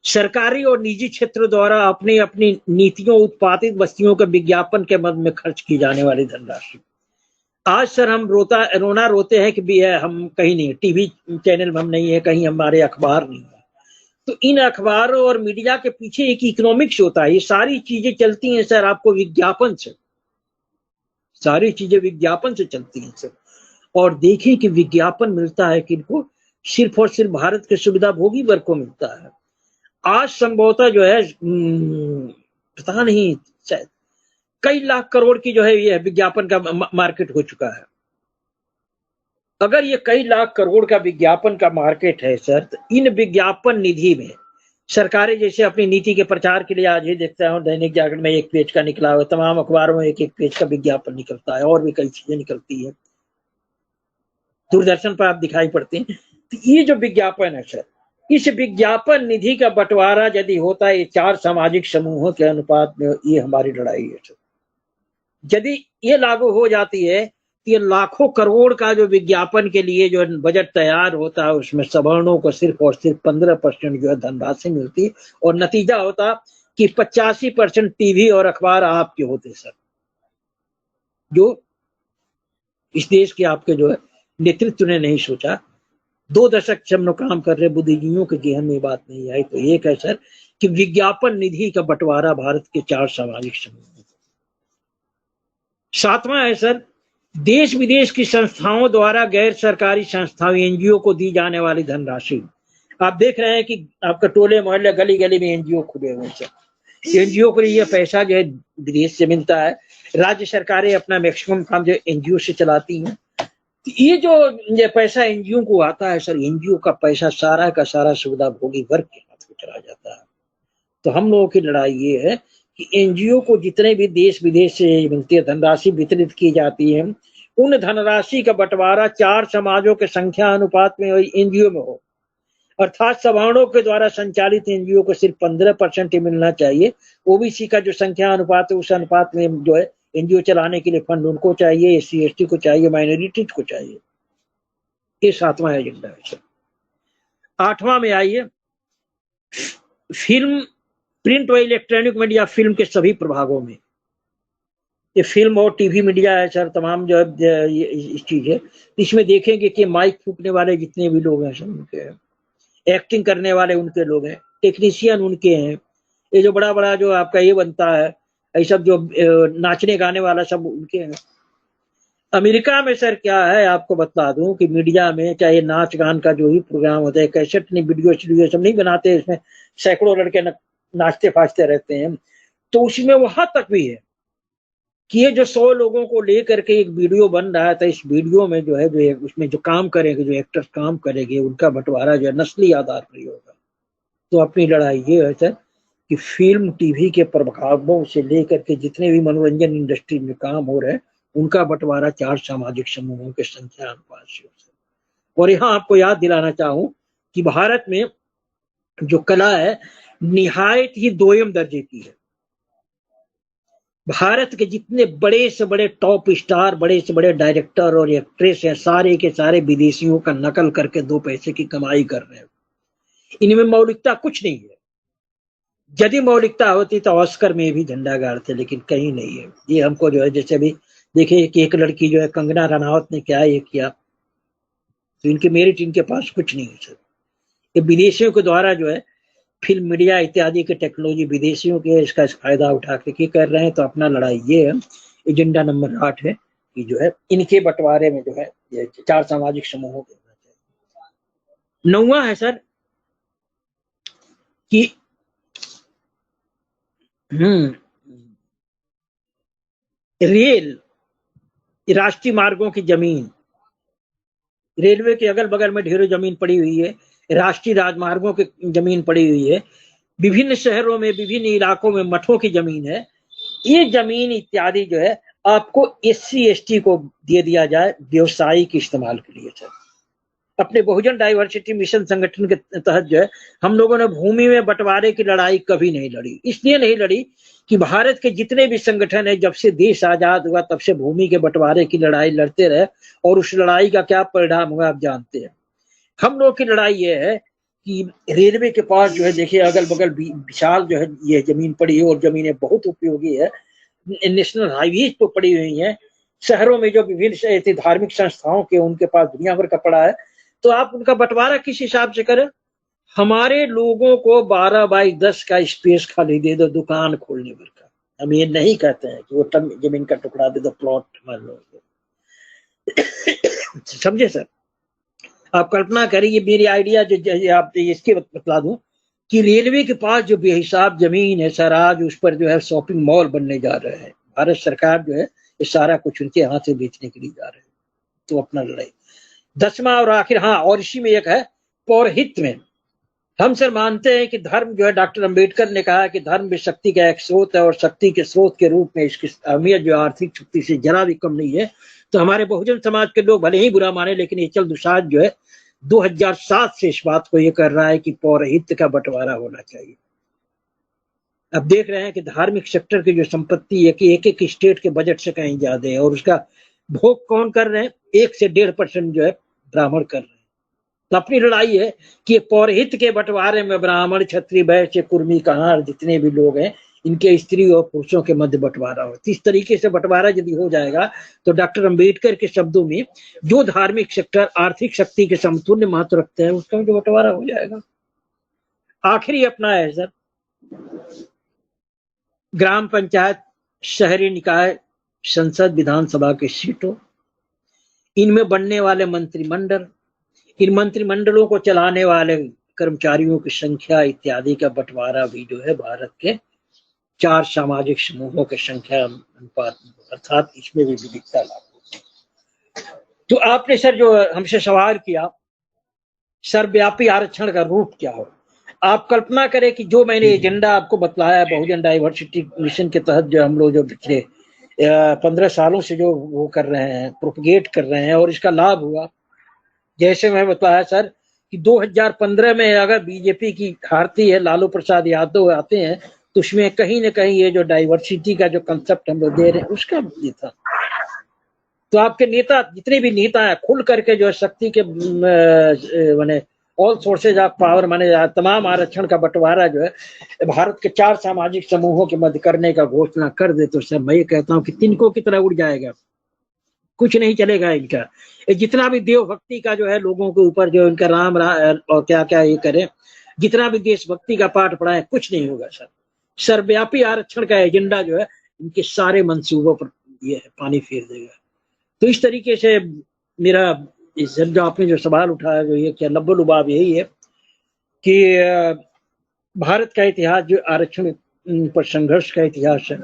सरकारी और निजी क्षेत्र द्वारा अपनी अपनी नीतियों उत्पादित वस्तुओं के विज्ञापन के मद में खर्च की जाने वाली धनराशि। आज सर हम रोना रोते हैं कि भी है हम कहीं नहीं, टीवी चैनल में हम नहीं है, कहीं हमारे अखबार नहीं है। तो इन अखबारों और मीडिया के पीछे एक इकोनॉमिक्स होता है, ये सारी चीजें चलती हैं सर आपको विज्ञापन से, सारी चीजें विज्ञापन से चलती हैं सर। और देखें कि विज्ञापन मिलता है किनको, सिर्फ और सिर्फ भारत के सुविधा भोगी वर्ग को मिलता है। आज संभवतः जो है पता नहीं शायद कई लाख करोड़ की जो है ये विज्ञापन का मार्केट हो चुका है। अगर ये कई लाख करोड़ का विज्ञापन का मार्केट है सर, तो इन विज्ञापन निधि में सरकारें जैसे अपनी नीति के प्रचार के लिए, आज ही देखता हूँ दैनिक जागरण में 1 पेज का निकला हुआ, तमाम अखबारों में 1 पेज का विज्ञापन निकलता है, और भी कई चीजें निकलती है, दूरदर्शन पर आप दिखाई पड़ते हैं। तो ये जो विज्ञापन है सर, इस विज्ञापन निधि का बंटवारा यदि होता है 4 सामाजिक समूहों के अनुपात में, ये हमारी लड़ाई है सर। यदि ये लागू हो जाती है तो ये लाखों करोड़ का जो विज्ञापन के लिए जो बजट तैयार होता है उसमें सवर्णों को सिर्फ और सिर्फ 15% जो है धनराशि मिलती, और नतीजा होता कि 85% टीवी और अखबार आपके होते सर, जो इस देश के आपके जो है नेतृत्व ने नहीं सोचा। 2 दशक से हम लोग काम कर रहे, बुद्धिजीवियों के जेहन में बात नहीं आई। तो एक है सर कि विज्ञापन निधि का बंटवारा भारत के 4 सामाजिक समूहों। 7वां है सर देश विदेश की संस्थाओं द्वारा गैर सरकारी संस्थाओं एनजीओ को दी जाने वाली धनराशि। आप देख रहे हैं कि आपका टोले मोहल्ले गली गली में एनजीओ खुले हुए सर। एनजीओ को ये पैसा जो है विदेश से मिलता है, राज्य सरकारें अपना मैक्सिमम काम जो एनजीओ से चलाती हैं। तो ये जो ये पैसा एनजीओ को आता है सर, एनजीओ का पैसा सारा का सारा सुविधा भोगी वर्ग के हाथ में चला जाता है। तो हम लोगों की लड़ाई ये है कि एनजीओ को जितने भी देश विदेश से मिलती है धनराशि वितरित की जाती है, उन धनराशि का बंटवारा 4 समाजों के संख्या अनुपात में एनजीओ में हो, अर्थात सवर्णों के द्वारा संचालित एनजीओ को सिर्फ 15% ही मिलना चाहिए। ओबीसी का जो संख्या अनुपात है उस अनुपात में जो है एनजीओ चलाने के लिए फंड उनको चाहिए, एससी एसटी को चाहिए, माइनॉरिटीज को चाहिए। ये 7वां एजेंडा है सर। 8वां में आइए, फिल्म, प्रिंट व इलेक्ट्रॉनिक मीडिया, फिल्म के सभी प्रभागों में, ये फिल्म और टीवी मीडिया है सर, तमाम जो है इस चीज है। इसमें देखेंगे कि माइक फूकने वाले जितने भी लोग हैं सब उनके हैं, एक्टिंग करने वाले उनके लोग हैं, टेक्नीशियन उनके हैं, ये जो बड़ा बड़ा जो आपका ये बनता है, ये सब जो नाचने गाने वाला सब उनके हैं। अमेरिका में सर क्या है आपको बता दूं कि मीडिया में चाहे नाच गान का जो ही प्रोग्राम होता है, कैसेट नहीं, वीडियो सब नहीं बनाते, इसमें सैकड़ों लड़के नाचते फाचते रहते हैं। तो उसमें वहां तक भी है कि ये जो 100 लोगों को लेकर के एक वीडियो बन रहा है, तो इस वीडियो में जो है जो उसमें जो काम करेंगे, जो एक्टर्स काम करेंगे, उनका बंटवारा जो है नस्ली आधार पर ही होगा। तो अपनी लड़ाई ये है सर कि फिल्म टीवी के प्रभावों से लेकर के जितने भी मनोरंजन इंडस्ट्री में काम हो रहे हैं उनका बंटवारा 4 सामाजिक समूहों के संख्या अनुपात से हो। और यहाँ आपको याद दिलाना चाहूं कि भारत में जो कला है निहायत ही दोयम दर्जे की है। भारत के जितने बड़े से बड़े टॉप स्टार, बड़े से बड़े डायरेक्टर और एक्ट्रेस हैं, सारे के सारे विदेशियों का नकल करके 2 पैसे की कमाई कर रहे हैं। इनमें मौलिकता कुछ नहीं है। यदि मौलिकता होती तो ऑस्कर में भी झंडा गाड़ते, लेकिन कहीं नहीं है। ये हमको जो है, जैसे अभी देखिए कि एक लड़की जो है कंगना रनावत ने क्या ये किया, तो इनके मेरिट इनके पास कुछ नहीं है सर। ये विदेशियों के द्वारा जो है फिल्म मीडिया इत्यादि की टेक्नोलॉजी विदेशियों के इसका फायदा उठा के कर रहे हैं। तो अपना लड़ाई ये है, एजेंडा नंबर 8 है कि जो है इनके बंटवारे में जो है ये 4 सामाजिक समूहों के। 9वां है सर कि रेल, राष्ट्रीय मार्गों की जमीन, रेलवे के अगल बगल में ढेरों जमीन पड़ी हुई है, राष्ट्रीय राजमार्गों की जमीन पड़ी हुई है, विभिन्न शहरों में विभिन्न इलाकों में मठों की जमीन है। ये जमीन इत्यादि जो है आपको SC ST को दे दिया जाए व्यवसायिक इस्तेमाल के लिए। सर अपने बहुजन डाइवर्सिटी मिशन संगठन के तहत जो है हम लोगों ने भूमि में बंटवारे की लड़ाई कभी नहीं लड़ी। इसलिए नहीं लड़ी कि भारत के जितने भी संगठन है जब से देश आजाद हुआ तब से भूमि के बंटवारे की लड़ाई लड़ते रहे, और उस लड़ाई का क्या परिणाम हुआ आप जानते हैं। हम लोग की लड़ाई ये है कि रेलवे के पास जो है देखिए अगल बगल विशाल जो है ये जमीन पड़ी है और जमीनें बहुत उपयोगी है, नेशनल हाईवेज तो पड़ी हुई है, शहरों में जो विभिन्न धार्मिक संस्थाओं के उनके पास दुनिया भर का पड़ा है। तो आप उनका बंटवारा किस हिसाब से करें। हमारे लोगों को 12 बाई 10 का स्पेस खाली दे दो दुकान खोलने भर का। हम ये नहीं कहते हैं कि वो जमीन का टुकड़ा दे दो, प्लॉट मान लो। समझे सर, आप कल्पना करिए, मेरी आइडिया जो आप इसके बतला दूं कि रेलवे के पास जो बेहिसाब जमीन है सर, आज उस पर जो है शॉपिंग मॉल बनने जा रहे हैं। भारत सरकार जो है ये सारा कुछ उनके हाथ से बेचने के लिए जा रहे हैं। तो अपना लड़ाई 10वां और आखिर, हाँ, और इसी में एक है पौरहित में। हम सर मानते हैं कि धर्म जो है, डॉक्टर अंबेडकर ने कहा कि धर्म भी शक्ति का एक स्रोत है और शक्ति के स्रोत के रूप में इसकी अहमियत जो आर्थिक शक्ति से जरा भी कम नहीं है। तो हमारे बहुजन समाज के लोग भले ही बुरा माने, लेकिन एचएल दुसाद जो है 2007 से इस बात को ये कर रहा है कि पौरहित का बंटवारा होना चाहिए। अब देख रहे हैं कि धार्मिक सेक्टर की जो संपत्ति है कि एक स्टेट के बजट से कहीं ज्यादा है, और उसका भोग कौन कर रहे हैं, 1 से 1.5% जो है ब्राह्मण कर रहे हैं। तो अपनी लड़ाई है कि पौरहित के बंटवारे में ब्राह्मण, क्षत्रिय, वैश्य, कुर्मी, कहार जितने भी लोग हैं इनके स्त्री और पुरुषों के मध्य बंटवारा हो। इस तरीके से बंटवारा यदि हो जाएगा तो डॉक्टर अंबेडकर के शब्दों में जो धार्मिक सेक्टर आर्थिक शक्ति के समतुल्य महत्व रखते हैं उसका जो बंटवारा हो जाएगा। आखिरी अपना है सर ग्राम पंचायत, शहरी निकाय, संसद, विधानसभा की सीटों, इनमें बनने वाले मंत्रिमंडल, इन मंत्रिमंडलों को चलाने वाले कर्मचारियों की संख्या इत्यादि का बंटवारा भी जो है भारत के 4 सामाजिक समूहों की संख्या अनुपात, अर्थात इसमें भी विविधता लागू। तो आपने सर जो हमसे सवाल किया, सर्वव्यापी आरक्षण का रूप क्या हो, आप कल्पना करें कि जो मैंने एजेंडा आपको बतलाया बहुजन डाइवर्सिटी मिशन के तहत जो हम लोग जो पिछले 15 सालों से जो वो कर रहे हैं, प्रोपगेट कर रहे हैं, और इसका लाभ हुआ। जैसे मैं बताया सर कि 2015 में अगर बीजेपी की हारती है, लालू प्रसाद यादव आते हैं, तो उसमें कहीं ना कहीं ये जो डाइवर्सिटी का जो कंसेप्ट हम लोग दे रहे हैं उसका ये था। तो आपके नेता जितने भी नेता हैं खुल करके जो शक्ति के माने ऑल सोर्सेज ऑफ पावर माने तमाम आरक्षण का बंटवारा जो है भारत के 4 सामाजिक समूहों के मध्य करने का घोषणा कर दे, तो सर मैं ये कहता हूँ कि तिनकों की तरह उड़ जाएगा, कुछ नहीं चलेगा इनका। जितना भी देवभक्ति का जो है लोगों के ऊपर जो इनका राम और क्या क्या ये करे, जितना भी देशभक्ति का पाठ पढ़ाए, कुछ नहीं होगा सर। सर्वव्यापी आरक्षण का एजेंडा जो है इनके सारे मंसूबों पर ये पानी फेर देगा। तो इस तरीके से मेरा इस जो आपने जो सवाल उठाया जो ये क्या लब्बो-लुबाब यही है कि भारत का इतिहास जो आरक्षण पर संघर्ष का इतिहास है।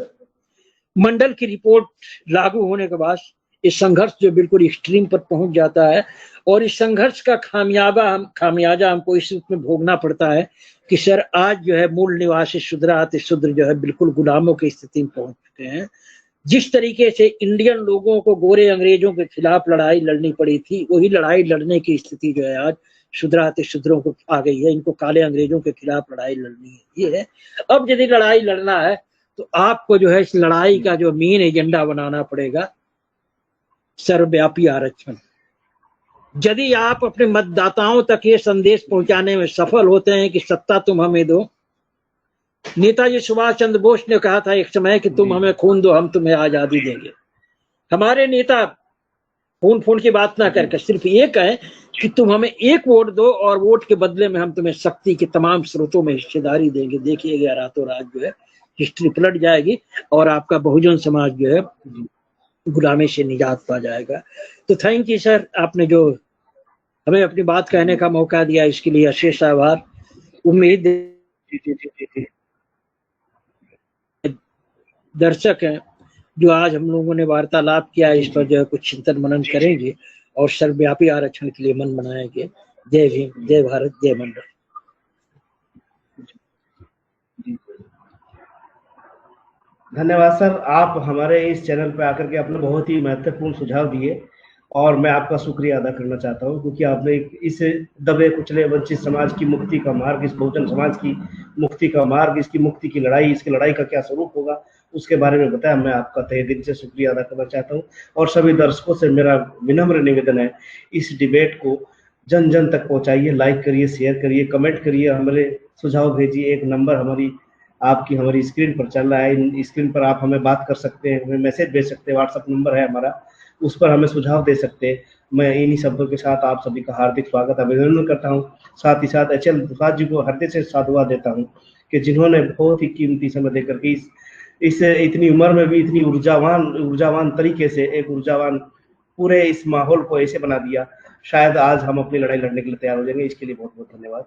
मंडल की रिपोर्ट लागू होने के बाद इस संघर्ष जो बिल्कुल एक्सट्रीम पर पहुंच जाता है, और इस संघर्ष का खामियाजा हमको इस रूप में भोगना पड़ता है कि सर आज जो है मूल निवासी शूद्र जो है बिल्कुल गुलामों की स्थिति में पहुंच चुके हैं। जिस तरीके से इंडियन लोगों को गोरे अंग्रेजों के खिलाफ लड़ाई लड़नी पड़ी थी, वही लड़ाई लड़ने की स्थिति जो है आज शूद्रों को आ गई है। इनको काले अंग्रेजों के खिलाफ लड़ाई लड़नी है ये है। अब यदि लड़ाई लड़ना है तो आपको जो है इस लड़ाई का जो मेन एजेंडा बनाना पड़ेगा सर्वव्यापी आरक्षण। यदि आप अपने मतदाताओं तक ये संदेश पहुंचाने में सफल होते हैं कि सत्ता तुम हमें दो, नेताजी सुभाष चंद्र बोस ने कहा था एक समय कि तुम हमें खून दो, हम तुम्हें आजादी देंगे। हमारे नेता फोन की बात ना करके सिर्फ ये कहें कि तुम हमें एक वोट दो और वोट के बदले में हम तुम्हें शक्ति के तमाम स्रोतों में हिस्सेदारी देंगे। देखिएगा रातों रात जो है हिस्ट्री पलट जाएगी और आपका बहुजन समाज जो है गुलामी से निजात पा जाएगा। तो थैंक यू सर, आपने जो हमें अपनी बात कहने का मौका दिया इसके लिए अशेष आभार। उम्मीद दर्शक हैं जो आज हम लोगों ने वार्तालाप किया इस पर जो है कुछ चिंतन मनन करेंगे और सर्वव्यापी आरक्षण के लिए मन बनाएंगे। जय भीम, जय भारत, जय मंडल। धन्यवाद सर, आप हमारे इस चैनल पे आकर के अपने बहुत ही महत्वपूर्ण सुझाव दिए और मैं आपका शुक्रिया अदा करना चाहता हूं, क्योंकि आपने इस दबे कुचले वंचित समाज की मुक्ति का मार्ग, इस बहुजन समाज की मुक्ति का मार्ग, इसकी मुक्ति की लड़ाई, इसकी लड़ाई का क्या स्वरूप होगा उसके बारे में बताया। मैं आपका तहे दिल से शुक्रिया अदा करना चाहता हूं और सभी दर्शकों से मेरा विनम्र निवेदन है, इस डिबेट को जन जन तक पहुंचाइए, लाइक करिए, शेयर करिए, कमेंट करिए, हमारे सुझाव भेजिए। एक नंबर हमारी स्क्रीन पर चल रहा है, स्क्रीन पर आप हमें बात कर सकते हैं, हमें मैसेज भेज सकते हैं, व्हाट्सएप नंबर है हमारा, उस पर हमें सुझाव दे सकते हैं। मैं इन्हीं शब्दों के साथ आप सभी का हार्दिक स्वागत अभिनंदन करता हूं। साथ ही साथ एचएल दुसाद जी को हृदय से साधुवाद देता हूं कि जिन्होंने बहुत ही कीमती समय देकर के इस इतनी उम्र में भी इतनी ऊर्जावान तरीके से एक ऊर्जावान पूरे इस माहौल को ऐसे बना दिया। शायद आज हम अपनी लड़ाई लड़ने के लिए तैयार हो जाएंगे। इसके लिए बहुत बहुत धन्यवाद।